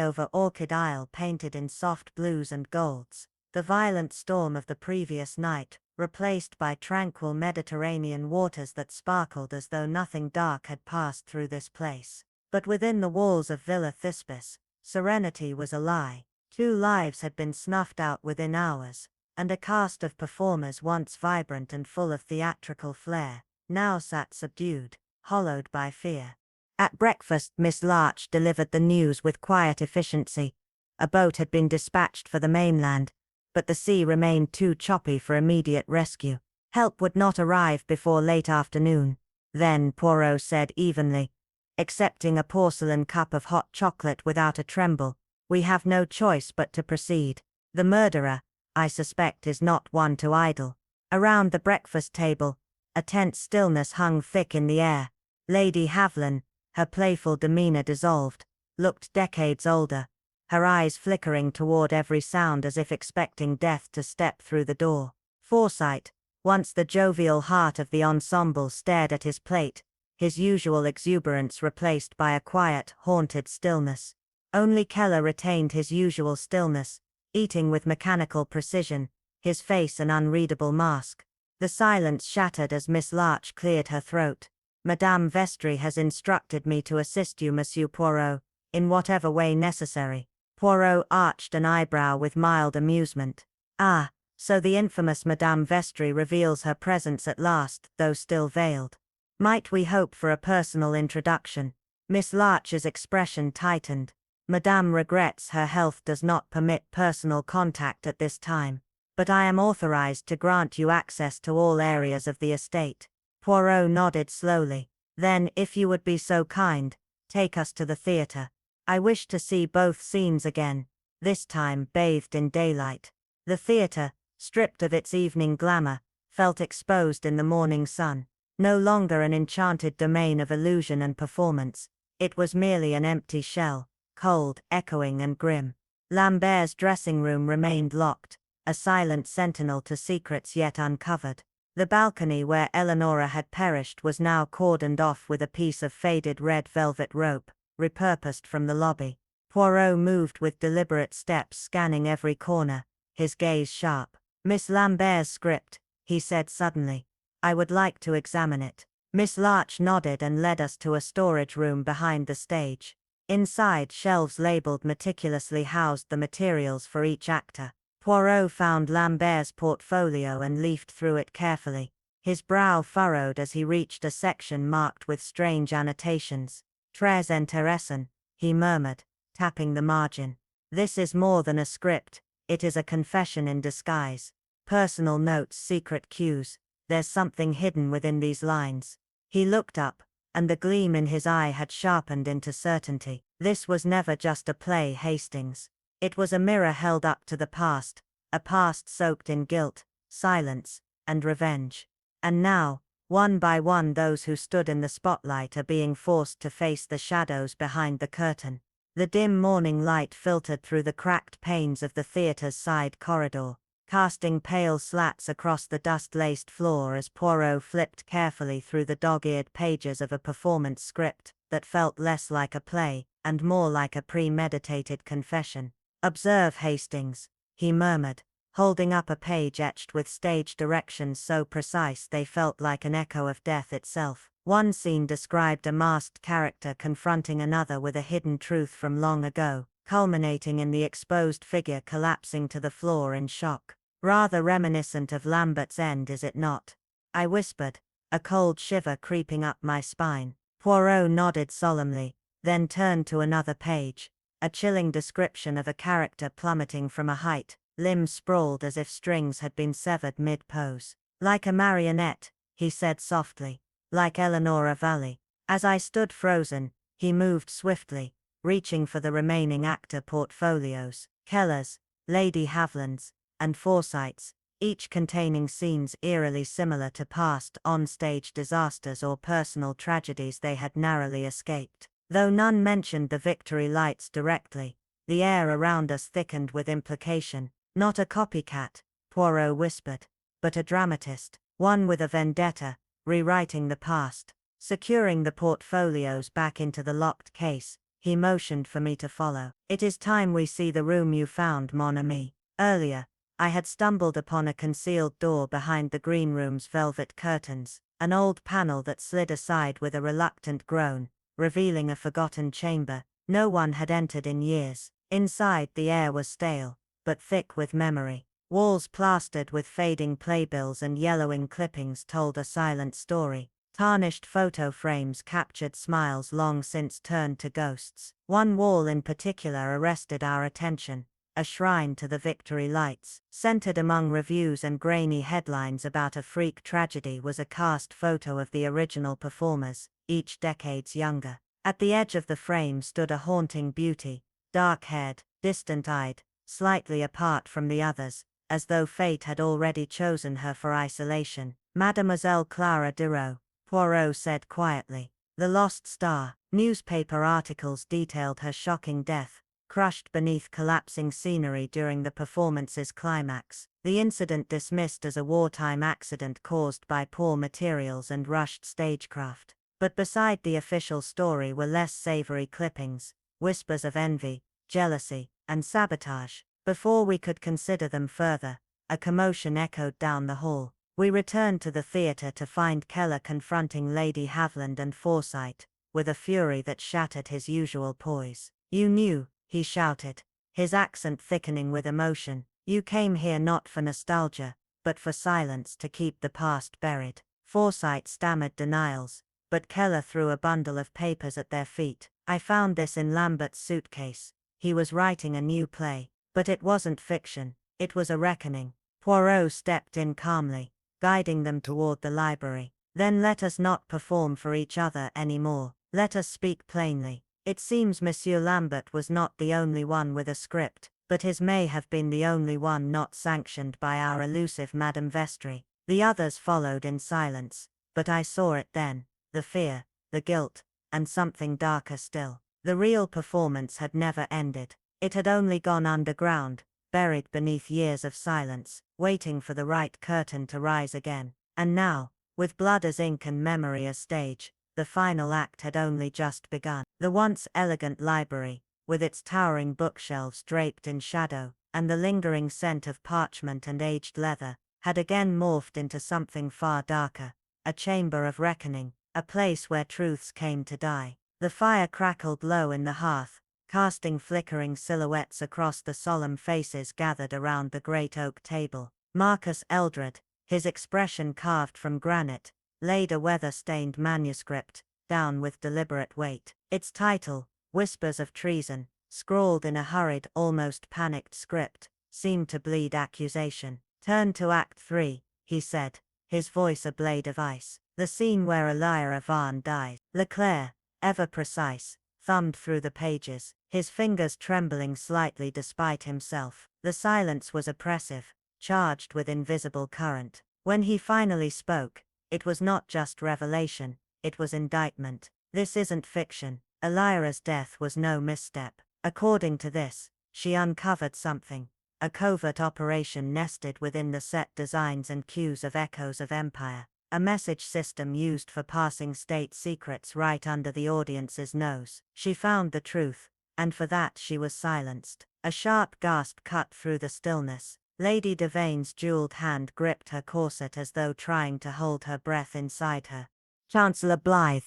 over Orchid Isle painted in soft blues and golds, the violent storm of the previous night, replaced by tranquil Mediterranean waters that sparkled as though nothing dark had passed through this place. But within the walls of Villa Thespis, serenity was a lie. 2 lives had been snuffed out within hours, and a cast of performers once vibrant and full of theatrical flair, now sat subdued, hollowed by fear. At breakfast Miss Larch delivered the news with quiet efficiency. A boat had been dispatched for the mainland, but the sea remained too choppy for immediate rescue. Help would not arrive before late afternoon. "Then," Poirot said evenly, accepting a porcelain cup of hot chocolate without a tremble, "we have no choice but to proceed. The murderer, I suspect, is not one to idle." Around the breakfast table, a tense stillness hung thick in the air. Lady Haviland, her playful demeanor dissolved, looked decades older, her eyes flickering toward every sound as if expecting death to step through the door. Forsyte, once the jovial heart of the ensemble, stared at his plate, his usual exuberance replaced by a quiet, haunted stillness. Only Keller retained his usual stillness, eating with mechanical precision, his face an unreadable mask. The silence shattered as Miss Larch cleared her throat. "Madame Vestry has instructed me to assist you, Monsieur Poirot, in whatever way necessary." Poirot arched an eyebrow with mild amusement. "Ah, so the infamous Madame Vestry reveals her presence at last, though still veiled. Might we hope for a personal introduction?" Miss Larch's expression tightened. Madame regrets her health does not permit personal contact at this time, but I am authorized to grant you access to all areas of the estate. Poirot nodded slowly. Then, if you would be so kind, take us to the theatre. I wish to see both scenes again, this time bathed in daylight. The theatre, stripped of its evening glamour, felt exposed in the morning sun. No longer an enchanted domain of illusion and performance, it was merely an empty shell, cold, echoing and grim. Lambert's dressing room remained locked, a silent sentinel to secrets yet uncovered. The balcony where Eleanora had perished was now cordoned off with a piece of faded red velvet rope, repurposed from the lobby. Poirot moved with deliberate steps, scanning every corner, his gaze sharp. "Miss Lambert's script," he said suddenly. "I would like to examine it." Miss Larch nodded and led us to a storage room behind the stage. Inside, shelves labeled meticulously housed the materials for each actor. Poirot found Lambert's portfolio and leafed through it carefully. His brow furrowed as he reached a section marked with strange annotations. "Très intéressant," he murmured, tapping the margin. "This is more than a script, it is a confession in disguise. Personal notes, secret cues, there's something hidden within these lines." He looked up, and the gleam in his eye had sharpened into certainty. This was never just a play, Hastings. It was a mirror held up to the past, a past soaked in guilt, silence, and revenge. And now, one by one, those who stood in the spotlight are being forced to face the shadows behind the curtain. The dim morning light filtered through the cracked panes of the theatre's side corridor, casting pale slats across the dust-laced floor as Poirot flipped carefully through the dog-eared pages of a performance script that felt less like a play and more like a premeditated confession. "Observe, Hastings," he murmured, holding up a page etched with stage directions so precise they felt like an echo of death itself. One scene described a masked character confronting another with a hidden truth from long ago, culminating in the exposed figure collapsing to the floor in shock. "Rather reminiscent of Lambert's end, is it not?" I whispered, a cold shiver creeping up my spine. Poirot nodded solemnly, then turned to another page, a chilling description of a character plummeting from a height, limbs sprawled as if strings had been severed mid-pose. "Like a marionette," he said softly, "like Eleanora Valley." As I stood frozen, he moved swiftly, reaching for the remaining actor portfolios. Keller's, Lady Haviland's, and Forsyth's, each containing scenes eerily similar to past on-stage disasters or personal tragedies they had narrowly escaped. Though none mentioned the Victory lights directly, the air around us thickened with implication. "Not a copycat," Poirot whispered, "but a dramatist, one with a vendetta, rewriting the past." Securing the portfolios back into the locked case, he motioned for me to follow. "It is time we see the room you found, mon ami." Earlier, I had stumbled upon a concealed door behind the green room's velvet curtains, an old panel that slid aside with a reluctant groan, revealing a forgotten chamber. No one had entered in years. Inside, the air was stale, but thick with memory. Walls plastered with fading playbills and yellowing clippings told a silent story. Tarnished photo frames captured smiles long since turned to ghosts. One wall in particular arrested our attention, a shrine to the Victory lights. Centered among reviews and grainy headlines about a freak tragedy was a cast photo of the original performers, each decades younger. At the edge of the frame stood a haunting beauty, dark-haired, distant-eyed, slightly apart from the others, as though fate had already chosen her for isolation. "Mademoiselle Clara Diraud," Poirot said quietly. "The lost star." Newspaper articles detailed her shocking death, crushed beneath collapsing scenery during the performance's climax. The incident dismissed as a wartime accident caused by poor materials and rushed stagecraft. But beside the official story were less savory clippings, whispers of envy, jealousy, and sabotage. Before we could consider them further, a commotion echoed down the hall. We returned to the theatre to find Keller confronting Lady Haviland and Forsyth, with a fury that shattered his usual poise. "You knew," he shouted, his accent thickening with emotion. "You came here not for nostalgia, but for silence to keep the past buried." Forsyth stammered denials, but Keller threw a bundle of papers at their feet. "I found this in Lambert's suitcase," he was writing a new play. But it wasn't fiction, it was a reckoning. Poirot stepped in calmly, guiding them toward the library. Then let us not perform for each other anymore. Let us speak plainly. It seems Monsieur Lambert was not the only one with a script, but his may have been the only one not sanctioned by our elusive Madame Vestry. The others followed in silence, but I saw it then, the fear, the guilt, and something darker still. The real performance had never ended. It had only gone underground, buried beneath years of silence, waiting for the right curtain to rise again. And now, with blood as ink and memory as stage, the final act had only just begun. The once elegant library, with its towering bookshelves draped in shadow, and the lingering scent of parchment and aged leather, had again morphed into something far darker, a chamber of reckoning, a place where truths came to die. The fire crackled low in the hearth, casting flickering silhouettes across the solemn faces gathered around the great oak table. Marcus Eldred, his expression carved from granite, laid a weather-stained manuscript down with deliberate weight. Its title, Whispers of Treason, scrawled in a hurried, almost panicked script, seemed to bleed accusation. "Turn to Act 3, he said, his voice a blade of ice. "The scene where Elira Vaughan dies." Leclerc, ever precise, thumbed through the pages, his fingers trembling slightly despite himself. The silence was oppressive, charged with invisible current. When he finally spoke, it was not just revelation, it was indictment. "This isn't fiction. Elira's death was no misstep. According to this, she uncovered something, a covert operation nested within the set designs and cues of Echoes of Empire, a message system used for passing state secrets right under the audience's nose. She found the truth, and for that she was silenced." A sharp gasp cut through the stillness. Lady Devane's jeweled hand gripped her corset as though trying to hold her breath inside her. Chancellor Blythe,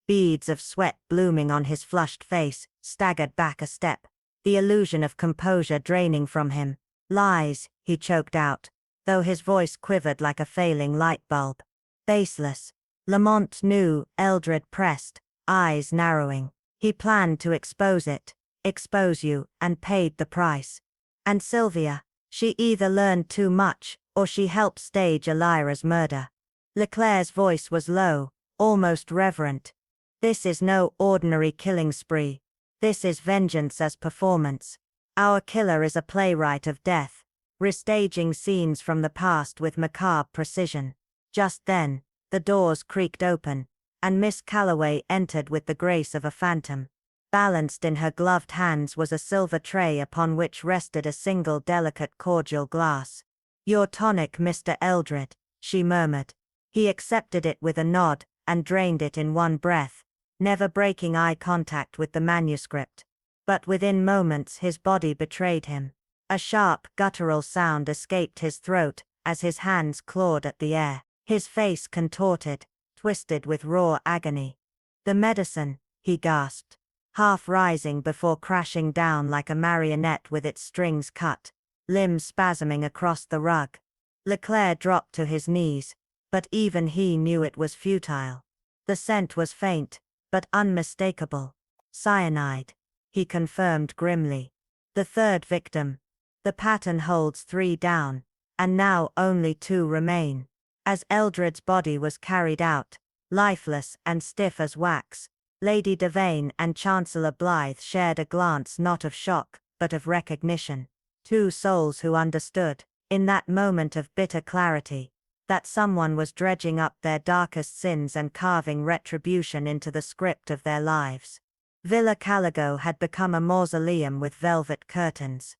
beads of sweat blooming on his flushed face, staggered back a step, the illusion of composure draining from him. "Lies," he choked out, though his voice quivered like a failing light bulb. "Baseless." Lamont knew, Eldred pressed, eyes narrowing. "He planned to expose it. Expose you, and paid the price. And Sylvia, she either learned too much, or she helped stage Elira's murder." Leclerc's voice was low, almost reverent. "This is no ordinary killing spree. This is vengeance as performance. Our killer is a playwright of death, restaging scenes from the past with macabre precision." Just then, the doors creaked open, and Miss Calloway entered with the grace of a phantom. Balanced in her gloved hands was a silver tray upon which rested a single delicate cordial glass. "Your tonic, Mr. Eldred," she murmured. He accepted it with a nod, and drained it in one breath, never breaking eye contact with the manuscript. But within moments his body betrayed him. A sharp, guttural sound escaped his throat, as his hands clawed at the air. His face contorted, twisted with raw agony. "The medicine," he gasped, half rising before crashing down like a marionette with its strings cut, limbs spasming across the rug. Leclerc dropped to his knees, but even he knew it was futile. The scent was faint, but unmistakable. "Cyanide," he confirmed grimly. "The third victim. The pattern holds 3 down, and now only 2 remain." As Eldred's body was carried out, lifeless and stiff as wax, Lady Devane and Chancellor Blythe shared a glance not of shock, but of recognition. Two souls who understood, in that moment of bitter clarity, that someone was dredging up their darkest sins and carving retribution into the script of their lives. Villa Caligo had become a mausoleum with velvet curtains.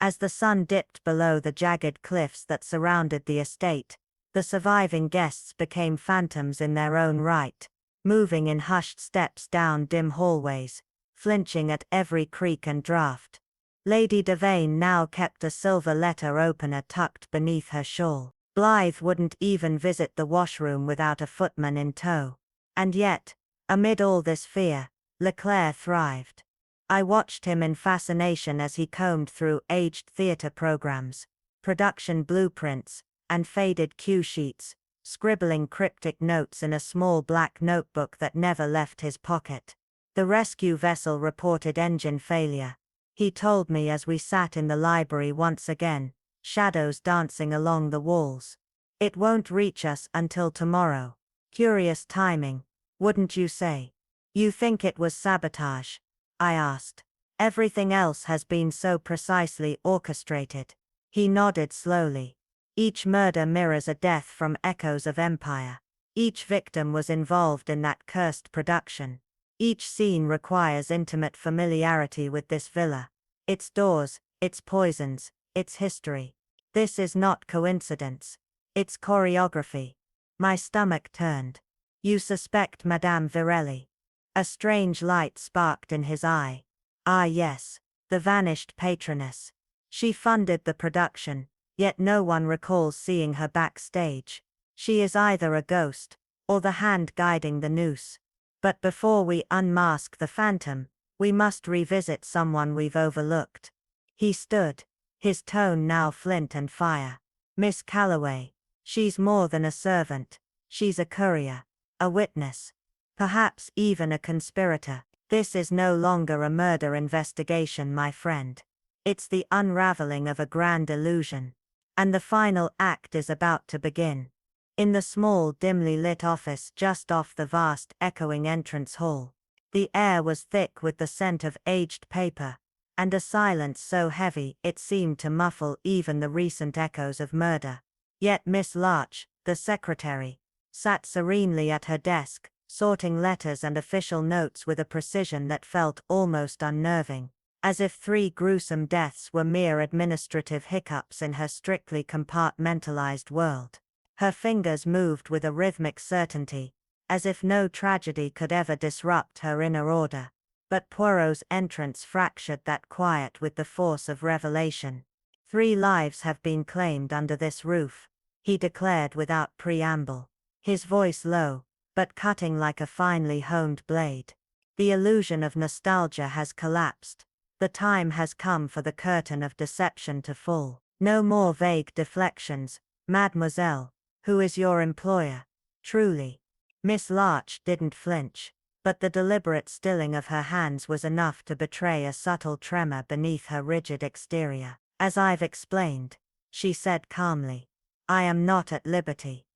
As the sun dipped below the jagged cliffs that surrounded the estate, the surviving guests became phantoms in their own right, moving in hushed steps down dim hallways, flinching at every creak and draught. Lady Devane now kept a silver letter opener tucked beneath her shawl. Blythe wouldn't even visit the washroom without a footman in tow. And yet, amid all this fear, Leclerc thrived. I watched him in fascination as he combed through aged theater programs, production blueprints, and faded cue sheets, scribbling cryptic notes in a small black notebook that never left his pocket. The rescue vessel reported engine failure. he told me as we sat in the library once again, shadows dancing along the walls. It won't reach us until tomorrow. Curious timing, wouldn't you say? You think it was sabotage? I asked. Everything else has been so precisely orchestrated. He nodded slowly. Each murder mirrors a death from echoes of empire. Each victim was involved in that cursed production. Each scene requires intimate familiarity with this villa. Its doors, its poisons, its history. This is not coincidence. It's choreography. My stomach turned. You suspect Madame Virelli? A strange light sparked in his eye. Ah yes, the vanished patroness. She funded the production, yet no one recalls seeing her backstage. She is either a ghost, or the hand guiding the noose. But before we unmask the phantom, we must revisit someone we've overlooked. He stood, his tone now flint and fire. Miss Calloway. She's more than a servant. She's a courier, a witness, perhaps even a conspirator. This is no longer a murder investigation, my friend. It's the unraveling of a grand illusion. And the final act is about to begin. In the small, dimly lit office just off the vast, echoing entrance hall, the air was thick with the scent of aged paper, and a silence so heavy it seemed to muffle even the recent echoes of murder. Yet Miss Larch, the secretary, sat serenely at her desk, sorting letters and official notes with a precision that felt almost unnerving, as if 3 gruesome deaths were mere administrative hiccups in her strictly compartmentalized world. Her fingers moved with a rhythmic certainty, as if no tragedy could ever disrupt her inner order. But Poirot's entrance fractured that quiet with the force of revelation. 3 lives have been claimed under this roof, he declared without preamble, his voice low, but cutting like a finely honed blade. The illusion of nostalgia has collapsed. The time has come for the curtain of deception to fall. No more vague deflections, mademoiselle. Who is your employer? Truly. Miss Larch didn't flinch, but the deliberate stilling of her hands was enough to betray a subtle tremor beneath her rigid exterior. As I've explained, she said calmly, I am not at liberty.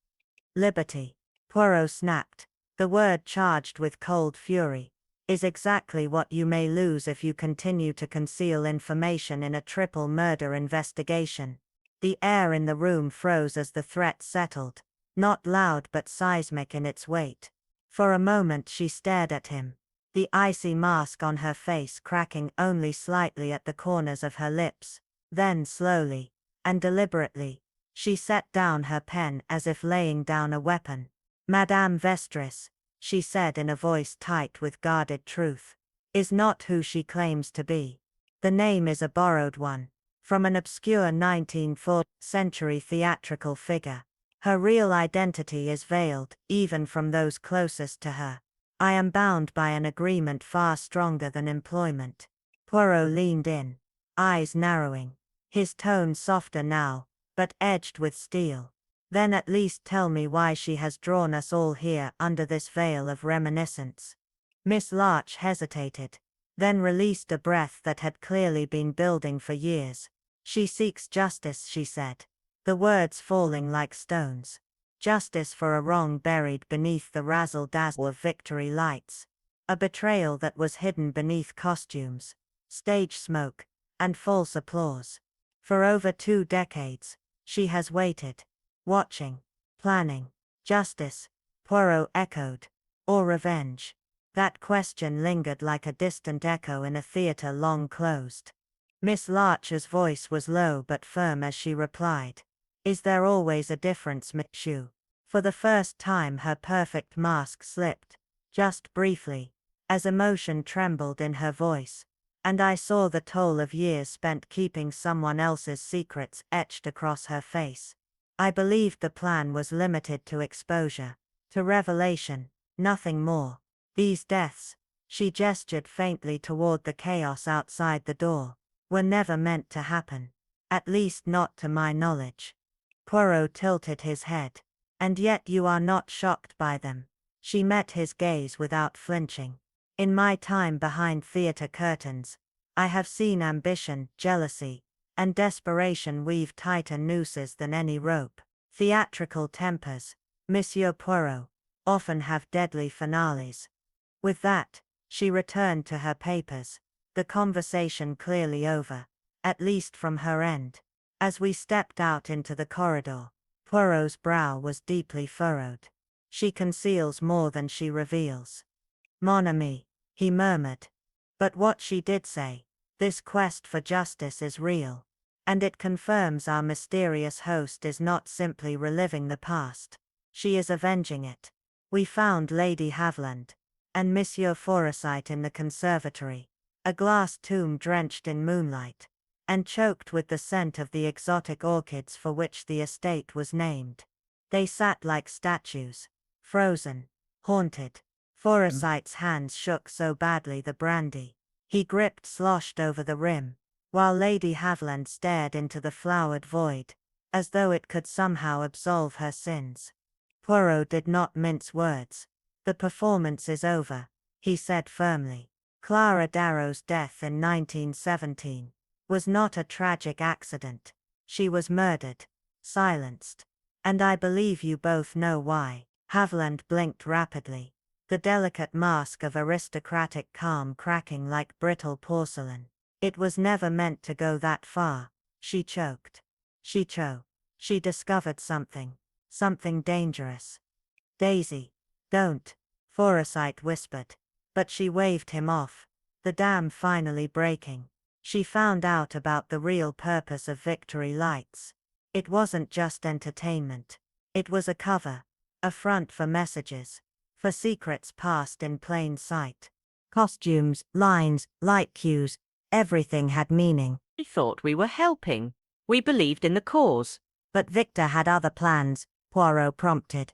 Liberty, Poirot snapped, the word charged with cold fury, is exactly what you may lose if you continue to conceal information in a triple murder investigation. The air in the room froze as the threat settled, not loud but seismic in its weight. For a moment she stared at him, the icy mask on her face cracking only slightly at the corners of her lips. Then slowly, and deliberately, she set down her pen as if laying down a weapon. Madame Vestris, she said in a voice tight with guarded truth, is not who she claims to be. The name is a borrowed one, from an obscure 19th century theatrical figure. Her real identity is veiled, even from those closest to her. I am bound by an agreement far stronger than employment. Poirot leaned in, eyes narrowing, his tone softer now, but edged with steel. Then at least tell me why she has drawn us all here under this veil of reminiscence. Miss Larch hesitated, then released a breath that had clearly been building for years. She seeks justice, she said, the words falling like stones. Justice for a wrong buried beneath the razzle-dazzle of victory lights. A betrayal that was hidden beneath costumes, stage smoke, and false applause. For over 2 decades, she has waited, watching, planning. Justice, Poirot echoed, or revenge? That question lingered like a distant echo in a theater long closed. Miss Larch's voice was low but firm as she replied, is there always a difference, monsieur? For the first time her perfect mask slipped, just briefly, as emotion trembled in her voice, and I saw the toll of years spent keeping someone else's secrets etched across her face. I believed the plan was limited to exposure, to revelation, nothing more. These deaths, she gestured faintly toward the chaos outside the door, were never meant to happen. At least not to my knowledge. Poirot tilted his head. And yet you are not shocked by them. She met his gaze without flinching. In my time behind theater curtains, I have seen ambition, jealousy, and desperation weave tighter nooses than any rope. Theatrical tempers, Monsieur Poirot, often have deadly finales. With that, she returned to her papers, the conversation clearly over, at least from her end. As we stepped out into the corridor, Poirot's brow was deeply furrowed. She conceals more than she reveals. Mon ami, he murmured. But what she did say, this quest for justice is real. And it confirms our mysterious host is not simply reliving the past. She is avenging it. We found Lady Haviland and Monsieur Forsyte in the conservatory, a glass tomb drenched in moonlight, and choked with the scent of the exotic orchids for which the estate was named. They sat like statues, frozen, haunted. Forsyte's hands shook so badly the brandy he gripped sloshed over the rim, while Lady Haviland stared into the flowered void, as though it could somehow absolve her sins. Poirot did not mince words. The performance is over, he said firmly. Clara Darrow's death in 1917 was not a tragic accident. She was murdered, silenced. And I believe you both know why. Haviland blinked rapidly, the delicate mask of aristocratic calm cracking like brittle porcelain. It was never meant to go that far, she choked. She discovered something dangerous. Daisy, don't, Forsyte whispered. But she waved him off, the dam finally breaking. She found out about the real purpose of Victory Lights. It wasn't just entertainment. It was a cover, a front for messages, for secrets passed in plain sight. Costumes, lines, light cues, everything had meaning. We thought we were helping. We believed in the cause. But Victor had other plans, Poirot prompted.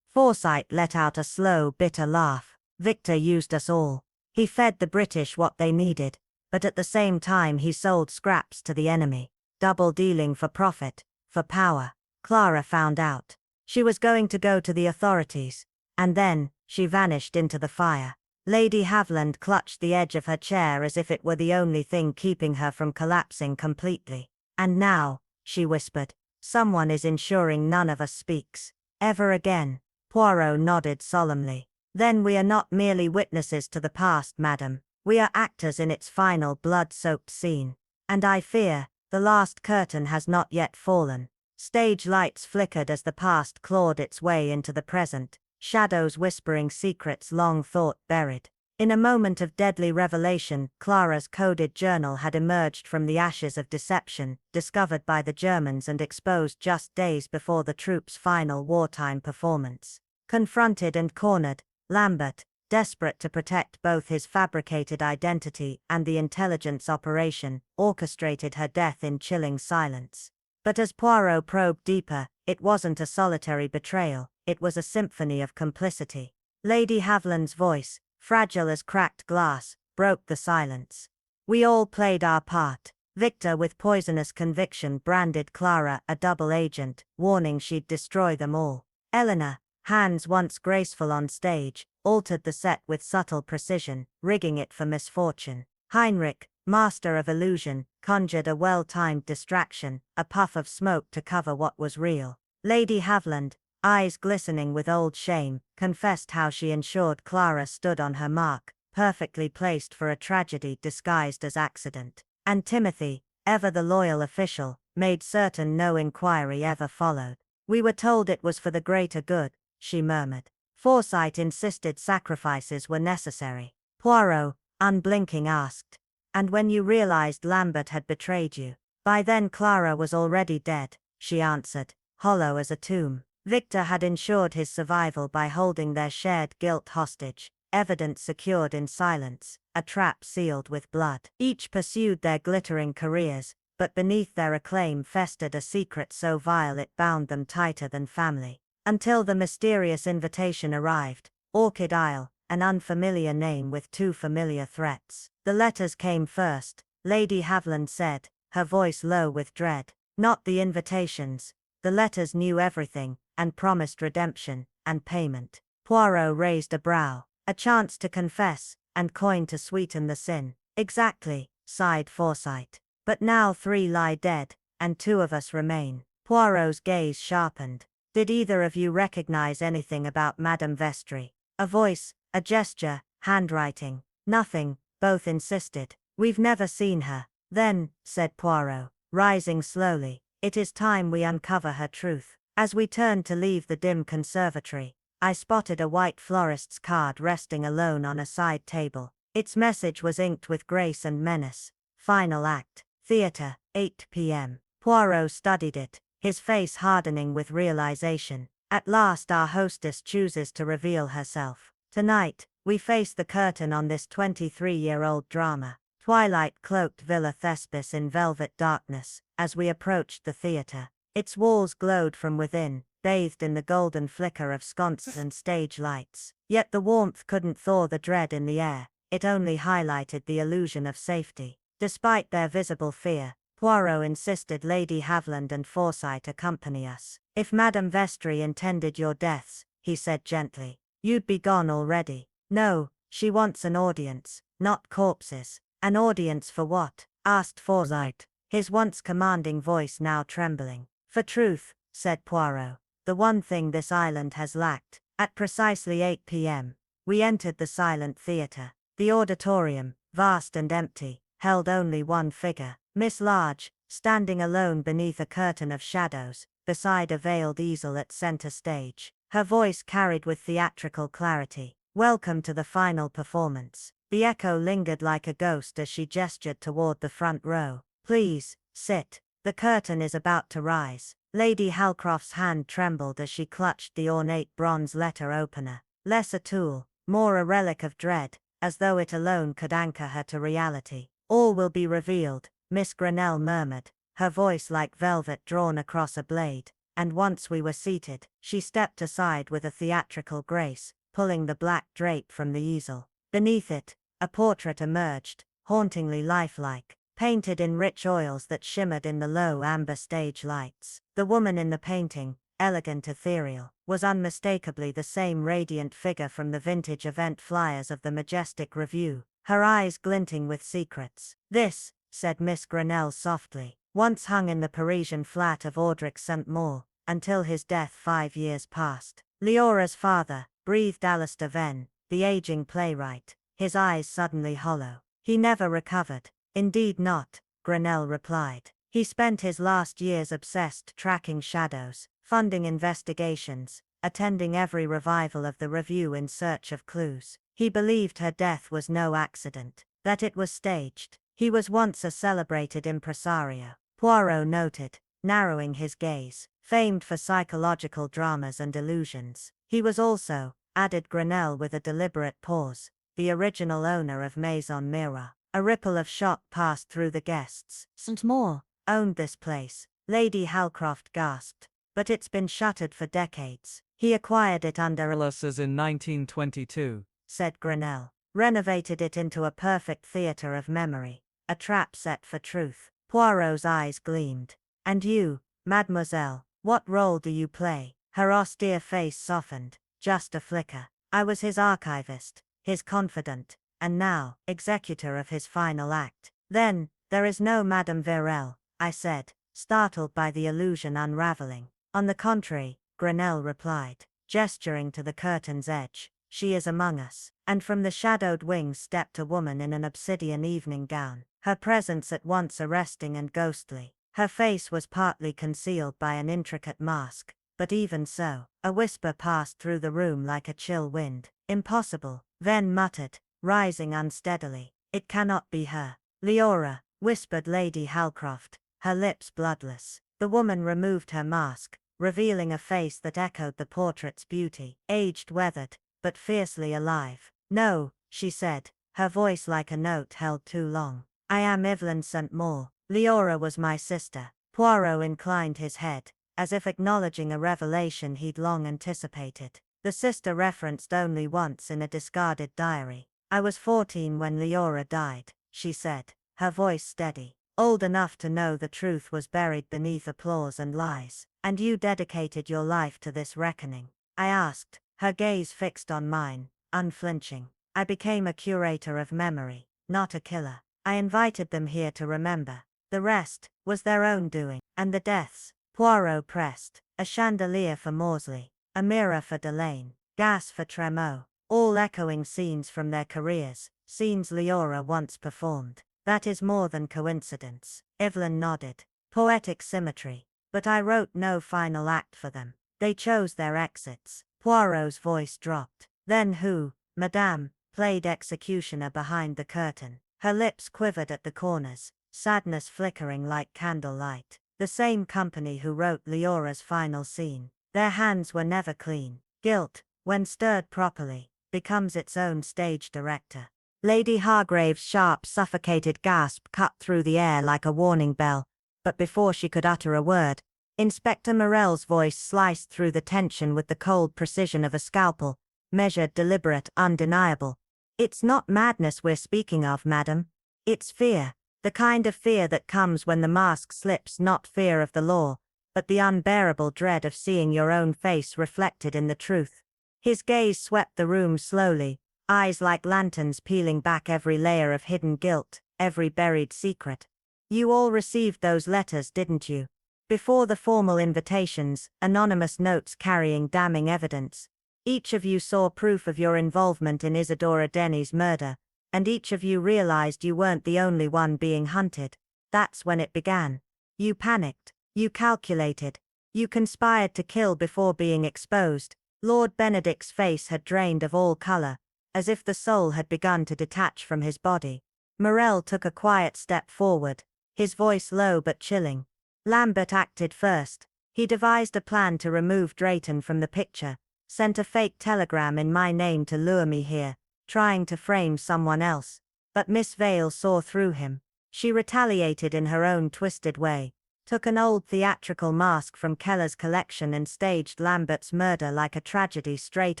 Forsyte let out a slow, bitter laugh. Victor used us all. He fed the British what they needed, but at the same time he sold scraps to the enemy. Double dealing for profit, for power. Clara found out. She was going to go to the authorities. And then, she vanished into the fire. Lady Haviland clutched the edge of her chair as if it were the only thing keeping her from collapsing completely. And now, she whispered, someone is ensuring none of us speaks ever again. Poirot nodded solemnly. Then we are not merely witnesses to the past, madam. We are actors in its final blood-soaked scene. And I fear, the last curtain has not yet fallen. Stage lights flickered as the past clawed its way into the present, shadows whispering secrets long thought buried. In a moment of deadly revelation, Clara's coded journal had emerged from the ashes of deception, discovered by the Germans and exposed just days before the troops' final wartime performance. Confronted and cornered, Lambert, desperate to protect both his fabricated identity and the intelligence operation, orchestrated her death in chilling silence. But as Poirot probed deeper, it wasn't a solitary betrayal, it was a symphony of complicity. Lady Haviland's voice, fragile as cracked glass, broke the silence. We all played our part. Victor, with poisonous conviction, branded Clara a double agent, warning she'd destroy them all. Eleanor, hands once graceful on stage, altered the set with subtle precision, rigging it for misfortune. Heinrich, master of illusion, conjured a well-timed distraction, a puff of smoke to cover what was real. Lady Haviland, eyes glistening with old shame, confessed how she ensured Clara stood on her mark, perfectly placed for a tragedy disguised as accident. And Timothy, ever the loyal official, made certain no inquiry ever followed. We were told it was for the greater good, she murmured. Forsyte insisted sacrifices were necessary. Poirot, unblinking, asked, and when you realized Lambert had betrayed you? By then Clara was already dead, she answered, hollow as a tomb. Victor had ensured his survival by holding their shared guilt hostage, evidence secured in silence, a trap sealed with blood. Each pursued their glittering careers, but beneath their acclaim festered a secret so vile it bound them tighter than family. Until the mysterious invitation arrived, Orchid Isle, an unfamiliar name with two familiar threats. The letters came first, Lady Haviland said, her voice low with dread. Not the invitations. The letters knew everything, and promised redemption, and payment. Poirot raised a brow. A chance to confess, and coin to sweeten the sin. Exactly, sighed Forsyte. But now 3 lie dead, and 2 of us remain. Poirot's gaze sharpened. Did either of you recognize anything about Madame Vestry? A voice, a gesture, handwriting. Nothing, both insisted. We've never seen her. Then, said Poirot, rising slowly, it is time we uncover her truth. As we turned to leave the dim conservatory, I spotted a white florist's card resting alone on a side table. Its message was inked with grace and menace. Final act. Theatre, 8 p.m. Poirot studied it, his face hardening with realization. At last our hostess chooses to reveal herself. Tonight, we face the curtain on this 23-year-old drama. Twilight-cloaked Villa Thespis in velvet darkness. As we approached the theatre, its walls glowed from within, bathed in the golden flicker of sconces and stage lights. Yet the warmth couldn't thaw the dread in the air, it only highlighted the illusion of safety. Despite their visible fear, Poirot insisted Lady Haviland and Forsyte accompany us. If Madame Vestry intended your deaths, he said gently, you'd be gone already. No, she wants an audience, not corpses. An audience for what? Asked Forsyte, his once commanding voice now trembling. For truth, said Poirot, the one thing this island has lacked. At precisely 8 p.m., we entered the silent theatre. The auditorium, vast and empty, held only one figure, Miss Large, standing alone beneath a curtain of shadows, beside a veiled easel at center stage. Her voice carried with theatrical clarity, "Welcome to the final performance." The echo lingered like a ghost as she gestured toward the front row. "Please, sit. The curtain is about to rise." Lady Halcroft's hand trembled as she clutched the ornate bronze letter opener. Less a tool, more a relic of dread, as though it alone could anchor her to reality. "All will be revealed," Miss Grenell murmured, her voice like velvet drawn across a blade. And once we were seated, she stepped aside with a theatrical grace, pulling the black drape from the easel. Beneath it, a portrait emerged, hauntingly lifelike, painted in rich oils that shimmered in the low amber stage lights. The woman in the painting, elegant ethereal, was unmistakably the same radiant figure from the vintage event flyers of the majestic review, her eyes glinting with secrets. "This," said Miss Grenell softly, "once hung in the Parisian flat of Audric St. Maur, until his death 5 years past." "Leora's father," breathed Alistair Venn, the aging playwright, his eyes suddenly hollow. "He never recovered." "Indeed not," Grenell replied. "He spent his last years obsessed tracking shadows, funding investigations, attending every revival of the review in search of clues. He believed her death was no accident, that it was staged. He was once a celebrated impresario," Poirot noted, narrowing his gaze, "famed for psychological dramas and illusions. He was also," added Grenell with a deliberate pause, "the original owner of Maison Miroir." A ripple of shock passed through the guests. "St. Maur owned this place," Lady Halcroft gasped. "But it's been shuttered for decades." "He acquired it under Alice's in 1922. said Grenell. "Renovated it into a perfect theatre of memory, a trap set for truth." Poirot's eyes gleamed. "And you, mademoiselle, what role do you play?" Her austere face softened, just a flicker. "I was his archivist, his confidant, and now, executor of his final act." "Then, there is no Madame Virel," I said, startled by the illusion unraveling. "On the contrary," Grenell replied, gesturing to the curtain's edge, "she is among us." And from the shadowed wings stepped a woman in an obsidian evening gown, her presence at once arresting and ghostly. Her face was partly concealed by an intricate mask, but even so, a whisper passed through the room like a chill wind. "Impossible," Venn muttered, rising unsteadily. "It cannot be her." "Leora," whispered Lady Halcroft, her lips bloodless. The woman removed her mask, revealing a face that echoed the portrait's beauty, aged, weathered, but fiercely alive. "No," she said, her voice like a note held too long. "I am Evelyn St. Maur. Leora was my sister." Poirot inclined his head, as if acknowledging a revelation he'd long anticipated. "The sister referenced only once in a discarded diary. I was 14 when Leora died," she said, her voice steady. "Old enough to know the truth was buried beneath applause and lies." "And you dedicated your life to this reckoning?" I asked, her gaze fixed on mine, unflinching. "I became a curator of memory, not a killer." I invited them here to remember. The rest was their own doing. And the deaths? Poirot pressed. A chandelier for Maudsley. A mirror for Delane. Gas for Tremault. All echoing scenes from their careers, scenes Leora once performed. That is more than coincidence. Evelyn nodded. Poetic symmetry. But I wrote no final act for them. They chose their exits. Poirot's voice dropped. Then who, Madame, played executioner behind the curtain? Her lips quivered at the corners, sadness flickering like candlelight. The same company who wrote Leora's final scene. Their hands were never clean. Guilt, when stirred properly, becomes its own stage director. Lady Hargrave's sharp, suffocated gasp cut through the air like a warning bell, but before she could utter a word, Inspector Morell's voice sliced through the tension with the cold precision of a scalpel, measured, deliberate, undeniable. It's not madness we're speaking of, madam. It's fear. The kind of fear that comes when the mask slips, not fear of the law, but the unbearable dread of seeing your own face reflected in the truth. His gaze swept the room slowly, eyes like lanterns peeling back every layer of hidden guilt, every buried secret. You all received those letters, didn't you? Before the formal invitations, anonymous notes carrying damning evidence. Each of you saw proof of your involvement in Isadora Denny's murder, and each of you realized you weren't the only one being hunted. That's when it began. You panicked. You calculated. You conspired to kill before being exposed. Lord Benedict's face had drained of all color, as if the soul had begun to detach from his body. Morell took a quiet step forward, his voice low but chilling. Lambert acted first. He devised a plan to remove Drayton from the picture, sent a fake telegram in my name to lure me here, trying to frame someone else. But Miss Vale saw through him. She retaliated in her own twisted way, took an old theatrical mask from Keller's collection and staged Lambert's murder like a tragedy straight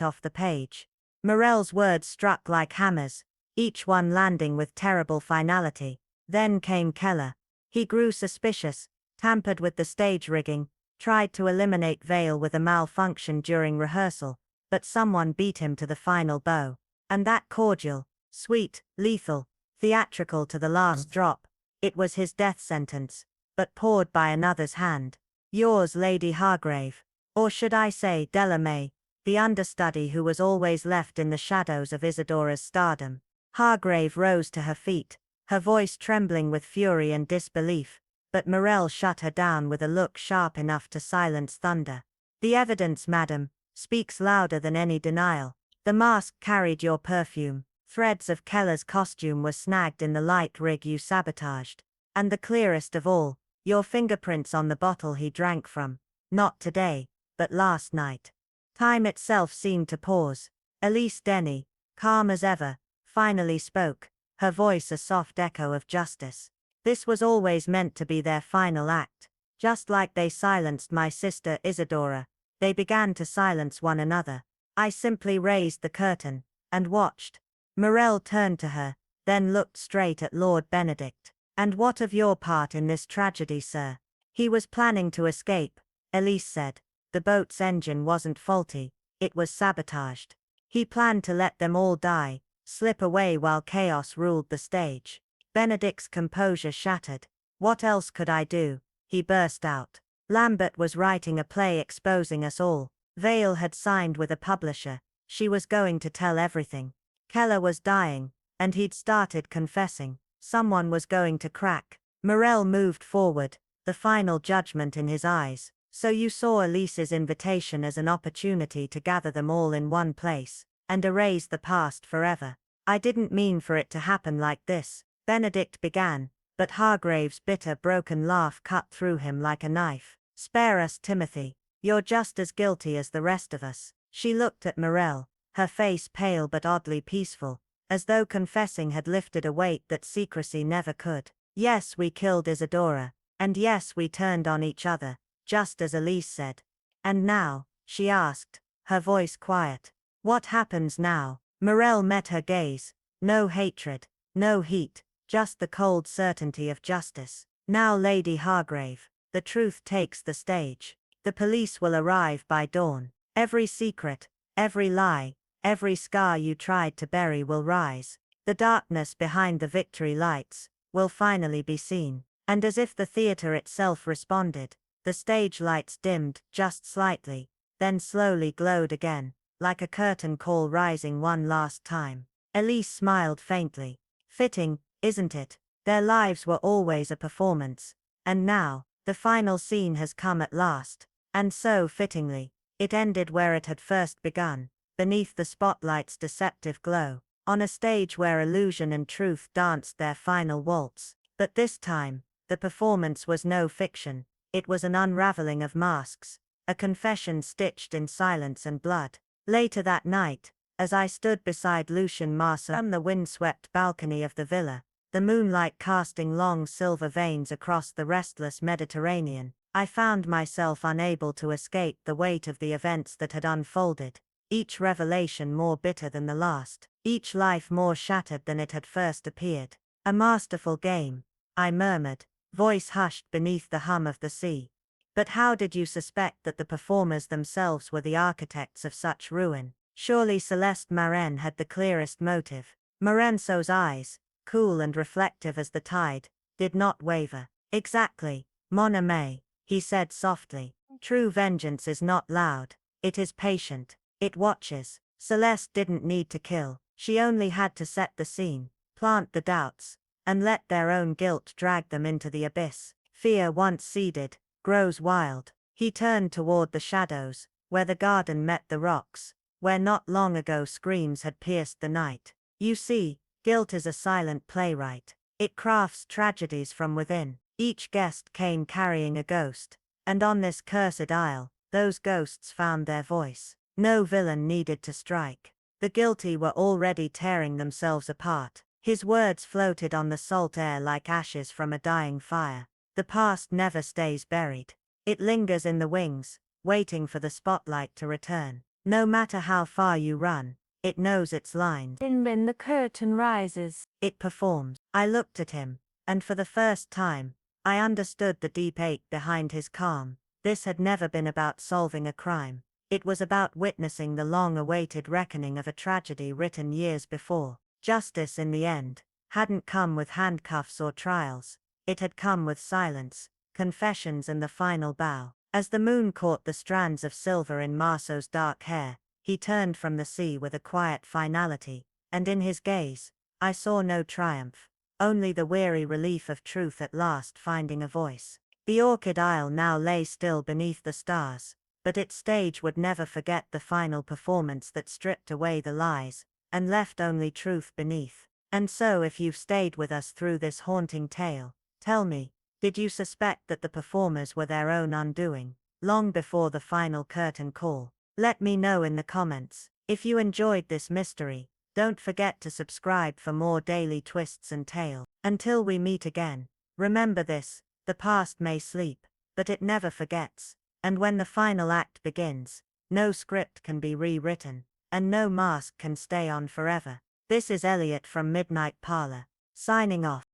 off the page. Morell's words struck like hammers, each one landing with terrible finality. Then came Keller. He grew suspicious, tampered with the stage rigging, tried to eliminate Vale with a malfunction during rehearsal, but someone beat him to the final blow. And that cordial, sweet, lethal, theatrical to the last drop, it was his death sentence, but poured by another's hand. Yours, Lady Hargrave. Or should I say Delamay, the understudy who was always left in the shadows of Isadora's stardom. Hargrave rose to her feet, her voice trembling with fury and disbelief, but Morell shut her down with a look sharp enough to silence thunder. The evidence, madam, speaks louder than any denial. The mask carried your perfume. Threads of Keller's costume were snagged in the light rig you sabotaged. And the clearest of all, your fingerprints on the bottle he drank from. Not today, but last night. Time itself seemed to pause. Elise Denny, calm as ever, finally spoke, her voice a soft echo of justice. This was always meant to be their final act. Just like they silenced my sister Isadora, they began to silence one another. I simply raised the curtain, and watched. Morell turned to her, then looked straight at Lord Benedict. And what of your part in this tragedy, sir? He was planning to escape, Elise said. The boat's engine wasn't faulty, it was sabotaged. He planned to let them all die, slip away while chaos ruled the stage. Benedict's composure shattered. What else could I do? He burst out. Lambert was writing a play exposing us all. Vale had signed with a publisher. She was going to tell everything. Keller was dying, and he'd started confessing. Someone was going to crack. Morell moved forward, the final judgment in his eyes. So you saw Elise's invitation as an opportunity to gather them all in one place, and erase the past forever. I didn't mean for it to happen like this, Benedict began, but Hargrave's bitter broken laugh cut through him like a knife. Spare us, Timothy. You're just as guilty as the rest of us. She looked at Morell, her face pale but oddly peaceful, as though confessing had lifted a weight that secrecy never could. Yes, we killed Isadora, and yes, we turned on each other, just as Elise said. And now, she asked, her voice quiet. What happens now? Morell met her gaze. No hatred, no heat, just the cold certainty of justice. Now, Lady Hargrave, the truth takes the stage. The police will arrive by dawn. Every secret, every lie, every scar you tried to bury will rise. The darkness behind the victory lights, will finally be seen. And as if the theater itself responded, the stage lights dimmed just slightly, then slowly glowed again, like a curtain call rising one last time. Elise smiled faintly. Fitting, isn't it? Their lives were always a performance, and now, the final scene has come at last, and so fittingly, it ended where it had first begun, beneath the spotlight's deceptive glow, on a stage where illusion and truth danced their final waltz. But this time, the performance was no fiction, it was an unraveling of masks, a confession stitched in silence and blood. Later that night, as I stood beside Lucien Marceau on the wind-swept balcony of the villa, the moonlight casting long silver veins across the restless Mediterranean, I found myself unable to escape the weight of the events that had unfolded, each revelation more bitter than the last, each life more shattered than it had first appeared. A masterful game, I murmured, voice hushed beneath the hum of the sea. But how did you suspect that the performers themselves were the architects of such ruin? Surely Celeste Marren had the clearest motive. Morenso's eyes, cool and reflective as the tide, did not waver. Exactly, mon ami, he said softly. True vengeance is not loud, it is patient, it watches. Celeste didn't need to kill, she only had to set the scene, plant the doubts, and let their own guilt drag them into the abyss. Fear once seeded, grows wild. He turned toward the shadows, where the garden met the rocks, where not long ago screams had pierced the night. You see, guilt is a silent playwright. It crafts tragedies from within. Each guest came carrying a ghost, and on this cursed isle, those ghosts found their voice. No villain needed to strike. The guilty were already tearing themselves apart. His words floated on the salt air like ashes from a dying fire. The past never stays buried. It lingers in the wings, waiting for the spotlight to return. No matter how far you run, it knows its lines. And when the curtain rises, It performs. I looked at him, and for the first time, I understood the deep ache behind his calm. This had never been about solving a crime. It was about witnessing the long-awaited reckoning of a tragedy written years before. Justice, in the end, hadn't come with handcuffs or trials. It had come with silence, confessions and the final bow. As the moon caught the strands of silver in Marceau's dark hair, he turned from the sea with a quiet finality, and in his gaze, I saw no triumph, only the weary relief of truth at last finding a voice. The Orchid Isle now lay still beneath the stars, but its stage would never forget the final performance that stripped away the lies, and left only truth beneath. And so if you've stayed with us through this haunting tale, tell me, did you suspect that the performers were their own undoing, long before the final curtain call? Let me know in the comments. If you enjoyed this mystery, don't forget to subscribe for more daily twists and tales. Until we meet again, remember this, the past may sleep, but it never forgets. And when the final act begins, no script can be rewritten, and no mask can stay on forever. This is Elliot from Midnight Parlor, signing off.